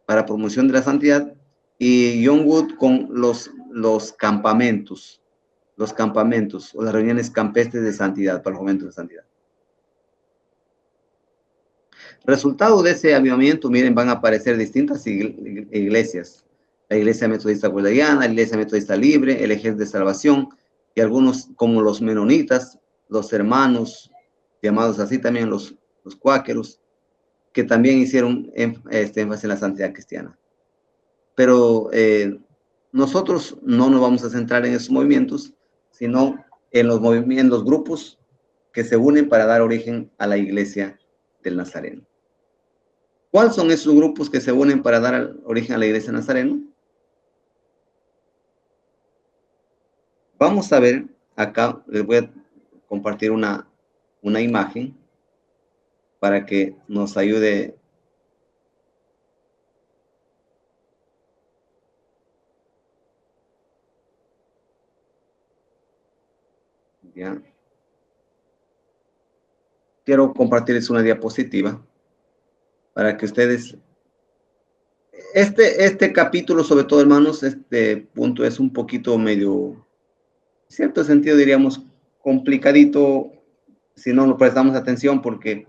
para promoción de la santidad, y John Wood con los campamentos o las reuniones campestres de santidad para el fomento de santidad. Resultado de ese avivamiento, miren, van a aparecer distintas iglesias. La Iglesia Metodista Bolivariana, la Iglesia Metodista Libre, el Ejército de Salvación, y algunos como los menonitas, los hermanos, llamados así también los cuáqueros, que también hicieron énfasis en la santidad cristiana. Pero nosotros no nos vamos a centrar en esos movimientos, sino en los grupos que se unen para dar origen a la Iglesia del Nazareno. ¿Cuáles son esos grupos que se unen para dar origen a la Iglesia del Nazareno? Vamos a ver, acá les voy a compartir una imagen para que nos ayude. Ya. Quiero compartirles una diapositiva para que ustedes... Este capítulo, sobre todo, hermanos, este punto es un poquito medio, en cierto sentido, diríamos, complicadito si no nos prestamos atención, porque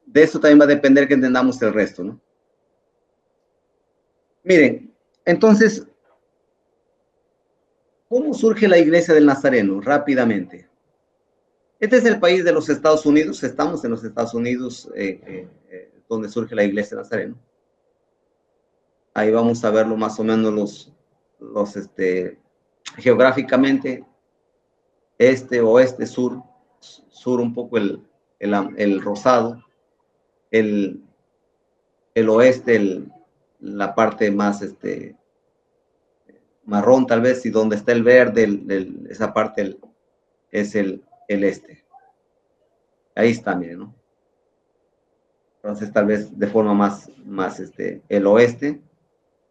de eso también va a depender que entendamos el resto, ¿no? Miren, entonces, ¿cómo surge la Iglesia del Nazareno? Rápidamente. Este es el país de los Estados Unidos, estamos en los Estados Unidos, donde surge la Iglesia del Nazareno. Ahí vamos a verlo más o menos geográficamente, oeste, sur un poco el rosado, el oeste, la parte más marrón tal vez, y donde está el verde, esa parte es el este. Ahí está, miren, ¿no? Entonces tal vez de forma más el oeste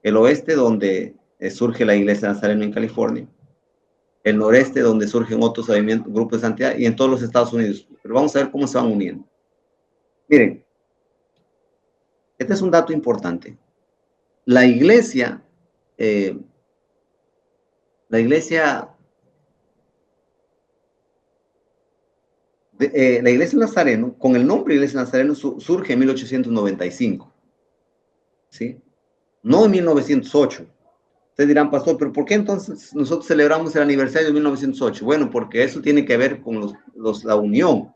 donde surge la Iglesia de Nazareno en California, el noreste donde surgen otros grupos de santidad, y en todos los Estados Unidos. Pero vamos a ver cómo se van uniendo. Miren, este es un dato importante. La iglesia de Nazareno, con el nombre Iglesia Nazareno, surge en 1895, ¿sí? No en 1908. Ustedes dirán, pastor, pero ¿por qué entonces nosotros celebramos el aniversario de 1908? Bueno, porque eso tiene que ver con la unión.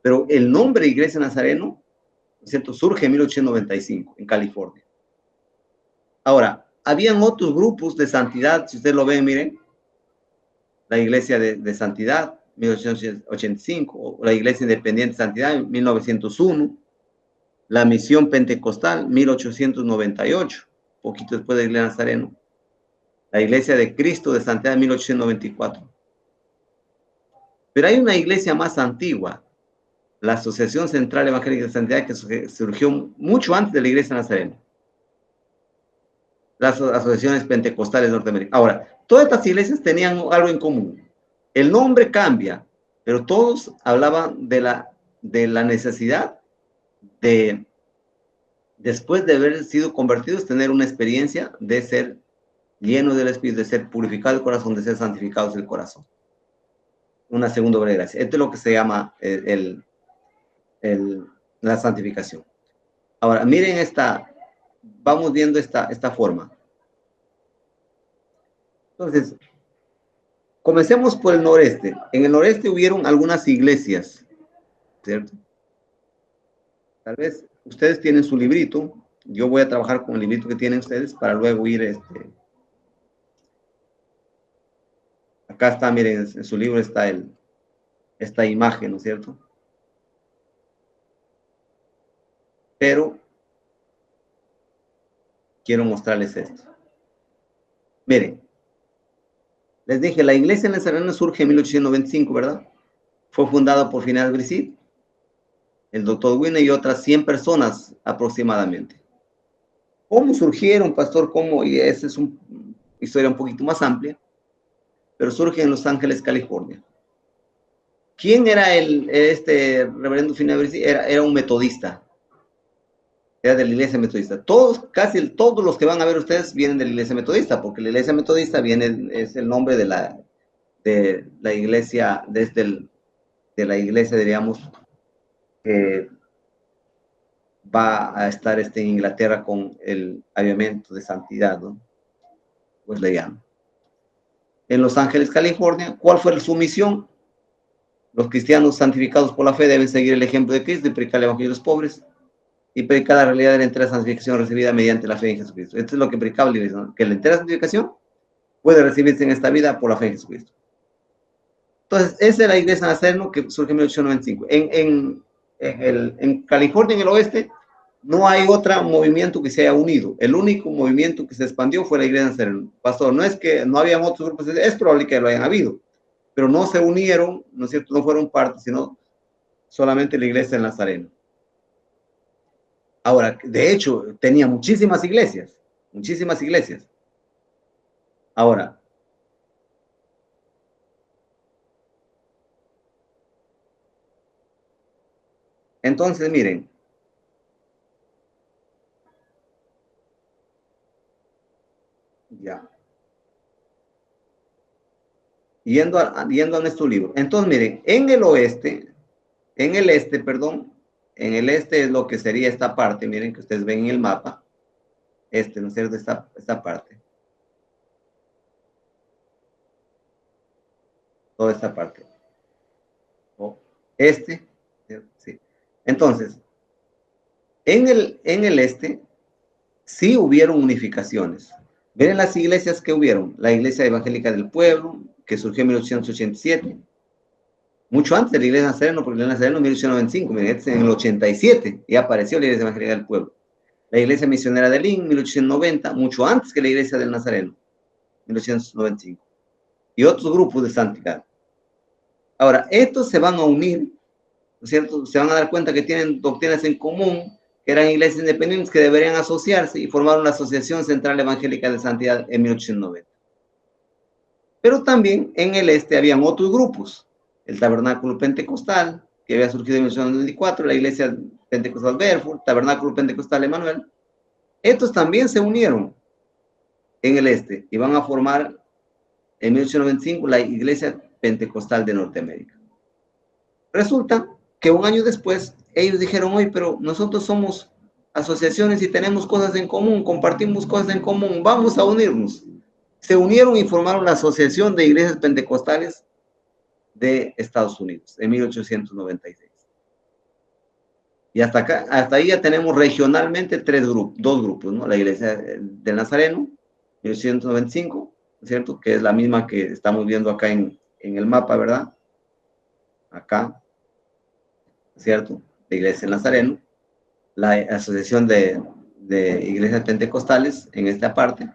Pero el nombre Iglesia Nazareno, ¿cierto?, surge en 1895 en California. Ahora, habían otros grupos de santidad, si ustedes lo ven, miren, la Iglesia de Santidad, 1885, o la Iglesia Independiente de Santidad, 1901, la Misión Pentecostal, 1898, poquito después de la Iglesia Nazareno, la Iglesia de Cristo de Santidad, 1894. Pero hay una iglesia más antigua, la Asociación Central Evangélica de Santidad, que surgió mucho antes de la Iglesia Nazarena. Las asociaciones pentecostales norteamericanas. Ahora, todas estas iglesias tenían algo en común. El nombre cambia, pero todos hablaban de la necesidad de, después de haber sido convertidos, tener una experiencia de ser llenos del Espíritu, de ser purificado el corazón, de ser santificados el corazón. Una segunda obra de gracia. Esto es lo que se llama la santificación. Ahora, miren vamos viendo esta forma. Entonces, comencemos por el noreste. En el noreste hubieron algunas iglesias, ¿cierto? Tal vez ustedes tienen su librito. Yo voy a trabajar con el librito que tienen ustedes para luego ir acá está, miren, en su libro está esta imagen, ¿no es cierto? Pero quiero mostrarles esto. Miren, les dije, la Iglesia Nazarena surge en 1895, ¿verdad? Fue fundado por Finneas Brissit, el doctor Winner y otras 100 personas aproximadamente. ¿Cómo surgieron, pastor? ¿Cómo? Y esa es una historia un poquito más amplia, pero surge en Los Ángeles, California. ¿Quién era este reverendo Finneas Brissit? Era un metodista. Era de la iglesia metodista. Casi todos los que van a ver ustedes vienen de la iglesia metodista, porque la iglesia metodista es el nombre de la iglesia, de la iglesia, diríamos, que va a estar en Inglaterra con el avivamiento de santidad, ¿no? Pues le llaman. En Los Ángeles, California, ¿cuál fue su misión? Los cristianos santificados por la fe deben seguir el ejemplo de Cristo y predicar el evangelio a los pobres y predicar la realidad de la entera santificación recibida mediante la fe en Jesucristo. Esto es lo que predicaba la iglesia, ¿no? Que la entera santificación puede recibirse en esta vida por la fe en Jesucristo. Entonces, esa es la iglesia nazareno que surge en 1895. En California, en el oeste, no hay otro movimiento que se haya unido. El único movimiento que se expandió fue la iglesia nazareno. Pastor, no es que no habían otros grupos, es probable que lo hayan habido, pero no se unieron, ¿no es cierto? No fueron parte, sino solamente la iglesia del Nazareno. Ahora, de hecho, tenía muchísimas iglesias. Ahora, entonces, miren, ya. Yendo a nuestro libro. Entonces, miren, en el este es lo que sería esta parte, miren que ustedes ven en el mapa, ¿no es cierto? Esta parte. Toda esta parte. Sí. Entonces, en el este, sí hubieron unificaciones. Miren las iglesias que hubieron. La Iglesia Evangélica del Pueblo, que surgió en 1887. Mucho antes de la Iglesia Nazareno, porque la Iglesia Nazareno en 1895, miren, en el 87 ya apareció la Iglesia Evangélica del Pueblo. La Iglesia Misionera de Lynn, 1890, mucho antes que la Iglesia del Nazareno, 1895. Y otros grupos de santidad. Ahora, estos se van a unir, ¿no es cierto? Se van a dar cuenta que tienen doctrinas en común, que eran iglesias independientes que deberían asociarse y formar una asociación central evangélica de santidad en 1890. Pero también en el este habían otros grupos, el Tabernáculo Pentecostal, que había surgido en 1994, la Iglesia Pentecostal Belfort, Tabernáculo Pentecostal Emanuel. Estos también se unieron en el este y van a formar en 1895 la Iglesia Pentecostal de Norteamérica. Resulta que un año después ellos dijeron, oye, pero nosotros somos asociaciones y tenemos cosas en común, compartimos cosas en común, vamos a unirnos. Se unieron y formaron la Asociación de Iglesias Pentecostales de Estados Unidos en 1896. Y hasta ahí ya tenemos regionalmente dos grupos, ¿no? La Iglesia del Nazareno, 1895, ¿cierto? Que es la misma que estamos viendo acá en el mapa, ¿verdad? Acá, ¿cierto? La Iglesia del Nazareno, la Asociación de Iglesias Pentecostales en esta parte,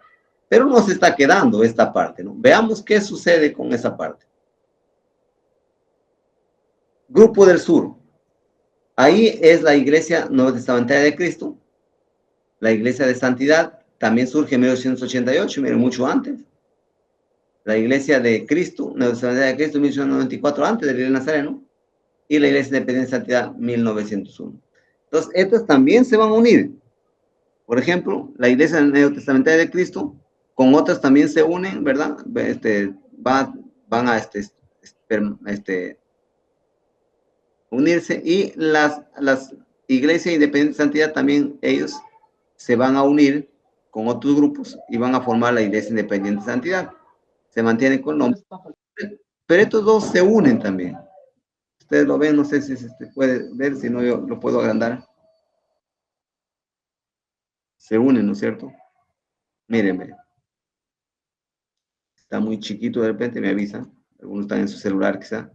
pero no se está quedando esta parte, ¿no? Veamos qué sucede con esa parte. Grupo del Sur. Ahí es la Iglesia Nueva Testamentaria de Cristo, la Iglesia de Santidad, también surge en 1888, miren, mucho antes. La Iglesia de Cristo, Nueva Testamentaria de Cristo, 1894, antes de la Iglesia Nazareno, y la Iglesia Independiente de Santidad, 1901. Entonces, estas también se van a unir. Por ejemplo, la Iglesia Neotestamentaria de Cristo, con otras también se unen, ¿verdad? Van a unirse, y las iglesias independientes de santidad también, ellos se van a unir con otros grupos y van a formar la Iglesia Independiente de Santidad. Se mantienen con nombre, pero estos dos se unen también. Ustedes lo ven, no sé si se puede ver, si no yo lo puedo agrandar. Se unen, ¿no es cierto? Mírenme. Está muy chiquito, de repente me avisa. Algunos están en su celular quizá.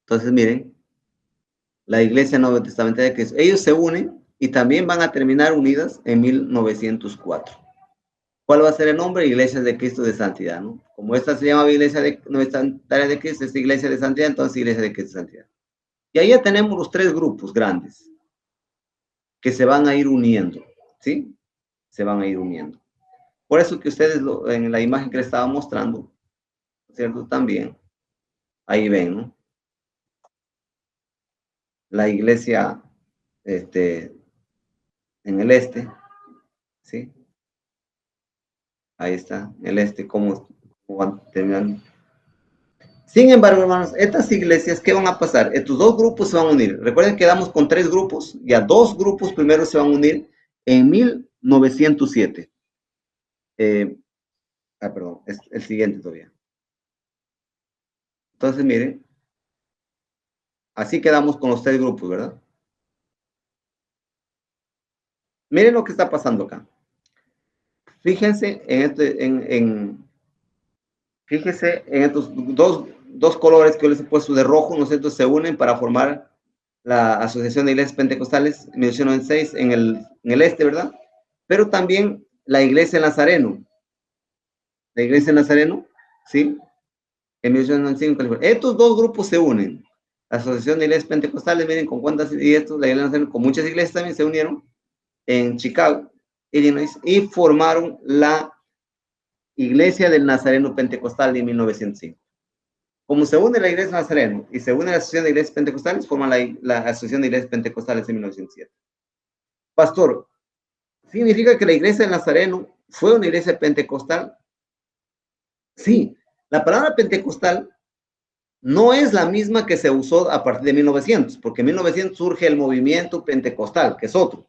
Entonces, miren, la Iglesia Nueva Testamentaria de Cristo, ellos se unen y también van a terminar unidas en 1904. ¿Cuál va a ser el nombre? Iglesia de Cristo de Santidad, ¿no? Como esta se llama Iglesia de Nuestra Tarea de Cristo, es Iglesia de Santidad, entonces Iglesia de Cristo de Santidad. Y ahí ya tenemos los tres grupos grandes que se van a ir uniendo, ¿sí? Se van a ir uniendo. Por eso que ustedes en la imagen que les estaba mostrando, ¿cierto? También, ahí ven, ¿no? La iglesia en el este, ¿sí? Ahí está, el este, cómo van terminando. Sin embargo, hermanos, estas iglesias, ¿qué van a pasar? Estos dos grupos se van a unir. Recuerden que quedamos con tres grupos, ya dos grupos primero se van a unir en 1907. Perdón, es el siguiente todavía. Entonces, miren, así quedamos con los tres grupos, ¿verdad? Miren lo que está pasando acá. Fíjense fíjense en estos dos colores que yo les he puesto de rojo, ¿no es cierto? Se unen para formar la Asociación de Iglesias Pentecostales 1996 en el este, ¿verdad? Pero también la Iglesia de Nazareno. La Iglesia de Nazareno, ¿sí? En 1995 en California. Estos dos grupos se unen. La Asociación de Iglesias Pentecostales, miren con cuántas, y estos, la Iglesia de Nazareno, con muchas iglesias también se unieron en Chicago, Illinois, y formaron la Iglesia del Nazareno Pentecostal de 1905. Como se une la Iglesia Nazareno y se une la Asociación de Iglesias Pentecostales, forman la Asociación de Iglesias Pentecostales en 1907. Pastor, ¿significa que la Iglesia del Nazareno fue una iglesia pentecostal? Sí, la palabra pentecostal no es la misma que se usó a partir de 1900, porque en 1900 surge el movimiento pentecostal, que es otro.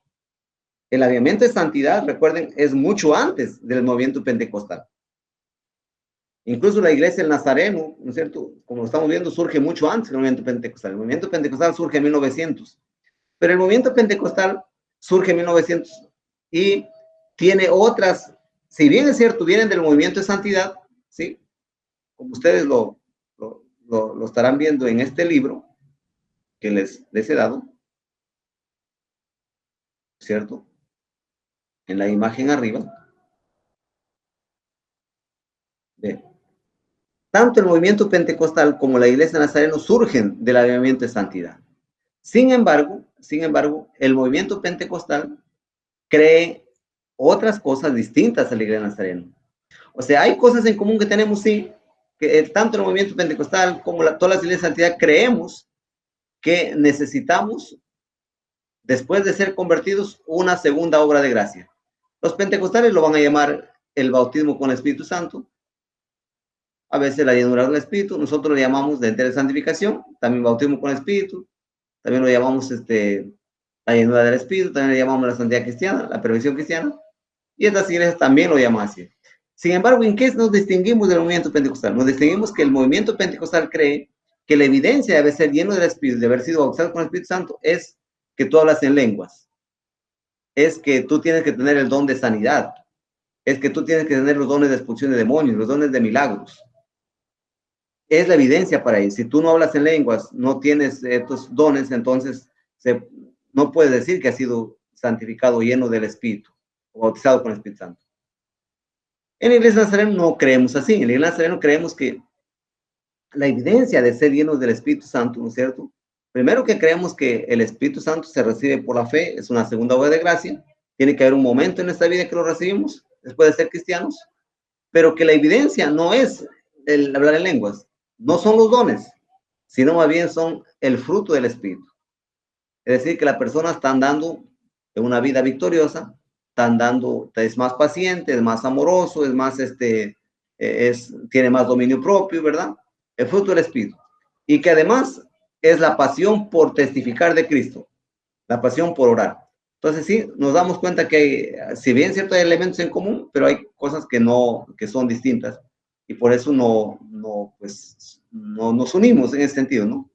El avivamiento de santidad, recuerden, es mucho antes del movimiento pentecostal. Incluso la iglesia del Nazareno, ¿no es cierto? Como estamos viendo, surge mucho antes del movimiento pentecostal. El movimiento pentecostal surge en 1900. Pero el movimiento pentecostal surge en 1900 y tiene otras, si bien es cierto, vienen del movimiento de santidad, ¿sí? Como ustedes lo estarán viendo en este libro que les he dado, ¿cierto? En la imagen arriba. Ve. Tanto el movimiento pentecostal como la iglesia de Nazareno surgen del avivamiento de santidad. Sin embargo, el movimiento pentecostal cree otras cosas distintas a la iglesia de Nazareno. O sea, hay cosas en común que tenemos, sí, que tanto el movimiento pentecostal como todas las iglesias de santidad creemos que necesitamos, después de ser convertidos, una segunda obra de gracia. Los pentecostales lo van a llamar el bautismo con el Espíritu Santo, a veces la llenura del Espíritu, nosotros lo llamamos de entera santificación, también bautismo con el Espíritu, también lo llamamos la llenura del Espíritu, también lo llamamos la santidad cristiana, la perfección cristiana, y estas iglesias también lo llaman así. Sin embargo, ¿en qué nos distinguimos del movimiento pentecostal? Nos distinguimos que el movimiento pentecostal cree que la evidencia de haber sido lleno del Espíritu, de haber sido bautizado con el Espíritu Santo, es que tú hablas en lenguas, es que tú tienes que tener el don de sanidad, es que tú tienes que tener los dones de expulsión de demonios, los dones de milagros. Es la evidencia para ello. Si tú no hablas en lenguas, no tienes estos dones, entonces no puedes decir que has sido santificado, lleno del Espíritu, o bautizado con el Espíritu Santo. En la iglesia de Nazareno no creemos así. En la iglesia de Nazareno creemos que la evidencia de ser llenos del Espíritu Santo, ¿no es cierto? Primero que creemos que el Espíritu Santo se recibe por la fe, es una segunda obra de gracia. Tiene que haber un momento en nuestra vida que lo recibimos, después de ser cristianos, pero que la evidencia no es el hablar en lenguas, no son los dones, sino más bien son el fruto del Espíritu. Es decir, que la persona está andando en una vida victoriosa, está andando, es más paciente, es más amoroso, es más, tiene más dominio propio, ¿verdad? El fruto del Espíritu. Y que además es la pasión por testificar de Cristo, la pasión por orar. Entonces sí, nos damos cuenta que hay, si bien ciertos elementos en común, pero hay cosas que son distintas. Y por eso no nos unimos en ese sentido, ¿no?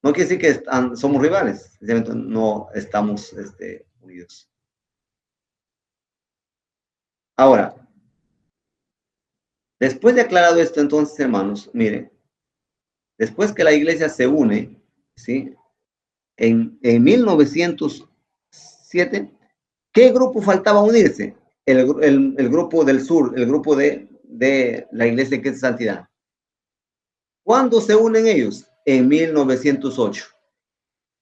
No quiere decir que somos rivales, no estamos unidos. Ahora, después de aclarado esto, entonces, hermanos, miren, después que la iglesia se une, ¿sí? En 1907, ¿qué grupo faltaba unirse? el grupo del sur, el grupo de la Iglesia que es Santidad. ¿Cuándo se unen ellos? En 1908.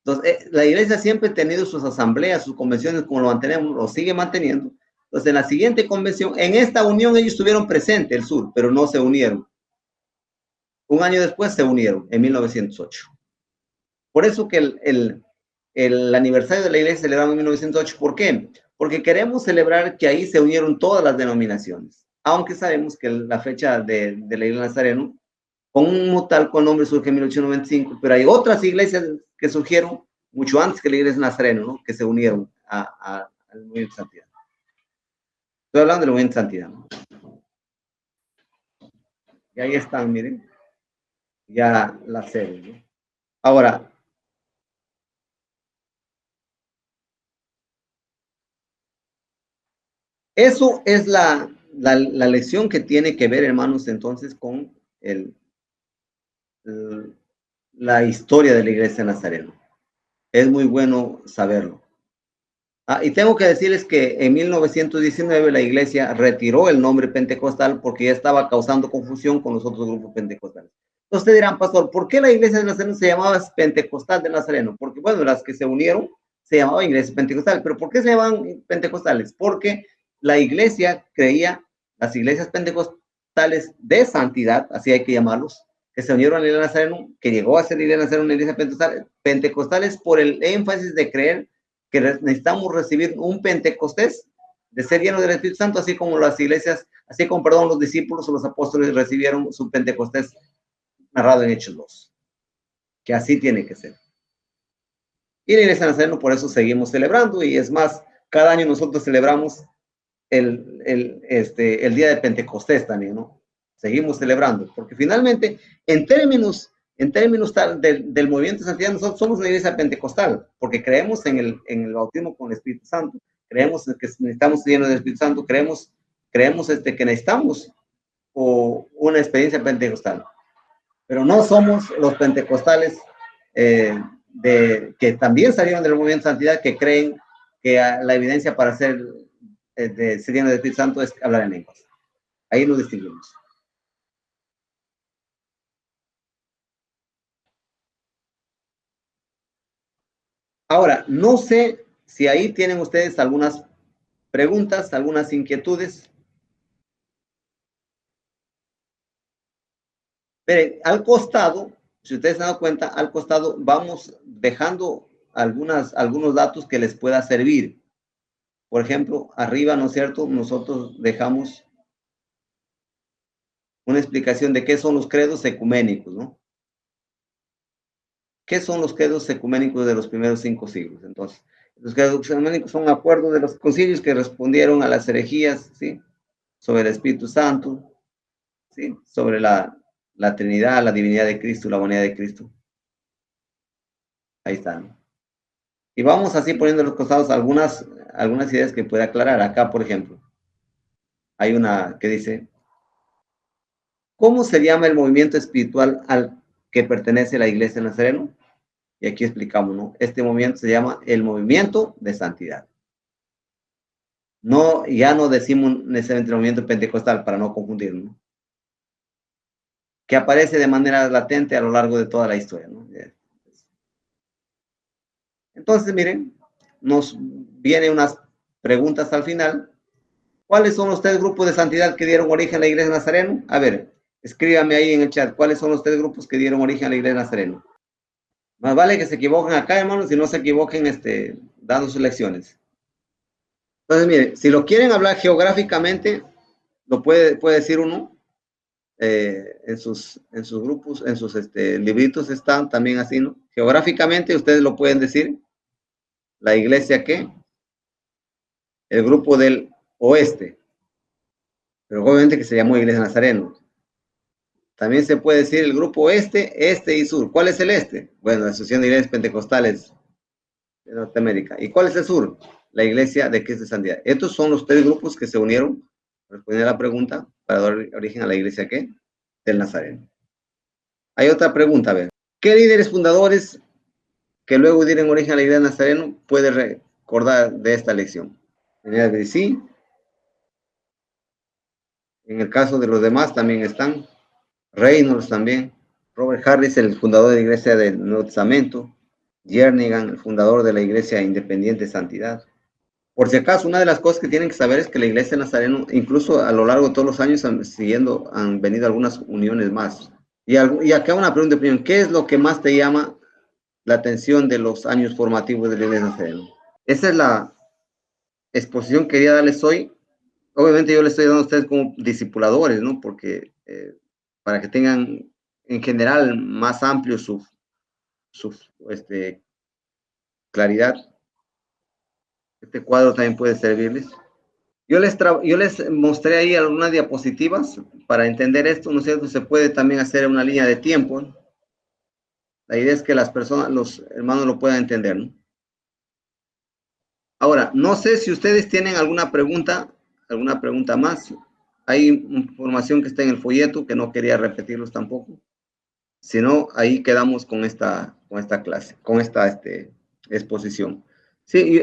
Entonces, la Iglesia siempre ha tenido sus asambleas, sus convenciones, como lo mantenemos, lo sigue manteniendo. Entonces, en la siguiente convención, en esta unión ellos estuvieron presentes, el sur, pero no se unieron. Un año después se unieron, en 1908. Por eso que el aniversario de la Iglesia celebramos en 1908. ¿Por qué? Porque queremos celebrar que ahí se unieron todas las denominaciones. Aunque sabemos que la fecha de la Iglesia Nazareno, con un tal con nombre, surge en 1895, pero hay otras iglesias que surgieron mucho antes que la Iglesia Nazareno, ¿no? Que se unieron al movimiento de santidad. Estoy hablando del movimiento de santidad, ¿no? Y ahí están, miren, ya las series, ¿no? Ahora, eso es la lección que tiene que ver, hermanos, entonces con la historia de la Iglesia Nazareno. Es muy bueno saberlo. Y tengo que decirles que en 1919 la Iglesia retiró el nombre pentecostal porque ya estaba causando confusión con los otros grupos pentecostales. Entonces ustedes dirán, pastor, ¿por qué la Iglesia de Nazareno se llamaba Pentecostal de Nazareno? Porque, bueno, las que se unieron se llamaban Iglesia Pentecostal. ¿Pero por qué se llamaban pentecostales? Porque la Iglesia creía, las iglesias pentecostales de santidad, así hay que llamarlos, que se unieron a la Iglesia de Nazareno, que llegó a ser la Iglesia de Nazareno una iglesia pentecostales por el énfasis de creer que necesitamos recibir un Pentecostés, de ser lleno del Espíritu Santo, así como las iglesias, así como, perdón, los discípulos o los apóstoles recibieron su Pentecostés narrado en Hechos 2, que así tiene que ser. Y la Iglesia Nazareno por eso seguimos celebrando, y es más, cada año nosotros celebramos el día de Pentecostés también, ¿no? Seguimos celebrando, porque finalmente, en términos del movimiento de santidad, nosotros somos una iglesia pentecostal, porque creemos en el bautismo con el Espíritu Santo, creemos que necesitamos llenos del Espíritu Santo, creemos que necesitamos una experiencia pentecostal, pero no somos los pentecostales que también salieron del movimiento de santidad, que creen que la evidencia para ser lleno del Espíritu Santo es hablar en lenguas. Ahí nos distinguimos. Ahora, no sé si ahí tienen ustedes algunas preguntas, algunas inquietudes. Miren, al costado, si ustedes se dan cuenta, al costado vamos dejando algunos datos que les pueda servir. Por ejemplo, arriba, ¿no es cierto? Nosotros dejamos una explicación de qué son los credos ecuménicos, ¿no? ¿Qué son los credos ecuménicos de los primeros 5 siglos? Entonces, los credos ecuménicos son acuerdos de los concilios que respondieron a las herejías, ¿sí? Sobre el Espíritu Santo, ¿sí? Sobre la Trinidad, la divinidad de Cristo, la humanidad de Cristo. Ahí están. Y vamos así poniendo a los costados algunas ideas que puede aclarar. Acá, por ejemplo, hay una que dice, ¿cómo se llama el movimiento espiritual al que pertenece la Iglesia de Nazareno? Y aquí explicamos, ¿no? Este movimiento se llama el movimiento de santidad. No, ya no decimos necesariamente el movimiento pentecostal para no confundirnos, ¿no? Que aparece de manera latente a lo largo de toda la historia, ¿no? Entonces, miren, nos vienen unas preguntas al final. ¿Cuáles son los 3 grupos de santidad que dieron origen a la Iglesia de Nazareno? A ver, escríbame ahí en el chat, ¿cuáles son los 3 grupos que dieron origen a la Iglesia de Nazareno? Más vale que se equivoquen acá, hermanos, y no se equivoquen dando sus lecciones. Entonces, mire, si lo quieren hablar geográficamente, lo puede decir uno. En sus grupos, en sus libritos están también así, ¿no? Geográficamente ustedes lo pueden decir. La iglesia, ¿qué? El grupo del oeste. Pero obviamente que se llamó Iglesia Nazareno. También se puede decir el grupo este y sur. ¿Cuál es el este? Bueno, la Asociación de Iglesias Pentecostales de Norteamérica. ¿Y cuál es el sur? La Iglesia de Cristo de Santidad. Estos son los 3 grupos que se unieron, respondiendo a la pregunta, para dar origen a la Iglesia, ¿qué? Del Nazareno. Hay otra pregunta, a ver. ¿Qué líderes fundadores que luego dieron origen a la Iglesia de Nazareno puede recordar de esta lección? Sí, En el caso de los demás también están. Reynolds también. Robert Harris, el fundador de la Iglesia del Nuevo Testamento. Jernigan, el fundador de la Iglesia Independiente Santidad. Por si acaso, una de las cosas que tienen que saber es que la Iglesia Nazareno, incluso a lo largo de todos los años, han venido algunas uniones más. Y acá una pregunta de opinión: ¿qué es lo que más te llama la atención de los años formativos de la Iglesia Nazareno? Esa es la exposición que quería darles hoy. Obviamente yo les estoy dando a ustedes como discipuladores, ¿no? Porque para que tengan en general más amplio su claridad. Este cuadro también puede servirles. Yo les mostré ahí algunas diapositivas para entender esto, ¿no es cierto? Se puede también hacer una línea de tiempo, ¿no? La idea es que las personas, los hermanos lo puedan entender, ¿no? Ahora, no sé si ustedes tienen alguna pregunta más. Hay información que está en el folleto que no quería repetirlos tampoco. Si no, ahí quedamos con esta clase, con esta exposición. Sí,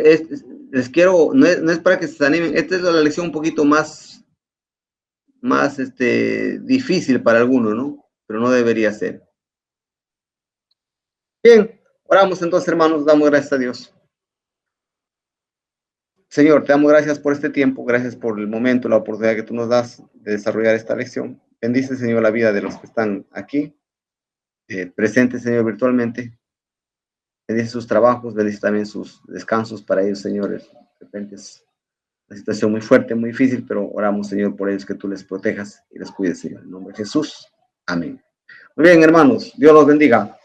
les quiero, no es para que se animen, esta es la lección un poquito más difícil para algunos, ¿no? Pero no debería ser. Bien, oramos entonces, hermanos, damos gracias a Dios. Señor, te damos gracias por este tiempo, gracias por el momento, la oportunidad que tú nos das de desarrollar esta lección. Bendice, Señor, la vida de los que están aquí, presentes, Señor, virtualmente. Bendice sus trabajos, bendice también sus descansos para ellos, señores. De repente es una situación muy fuerte, muy difícil, pero oramos, Señor, por ellos, que tú les protejas y les cuides, Señor. En nombre de Jesús. Amén. Muy bien, hermanos. Dios los bendiga.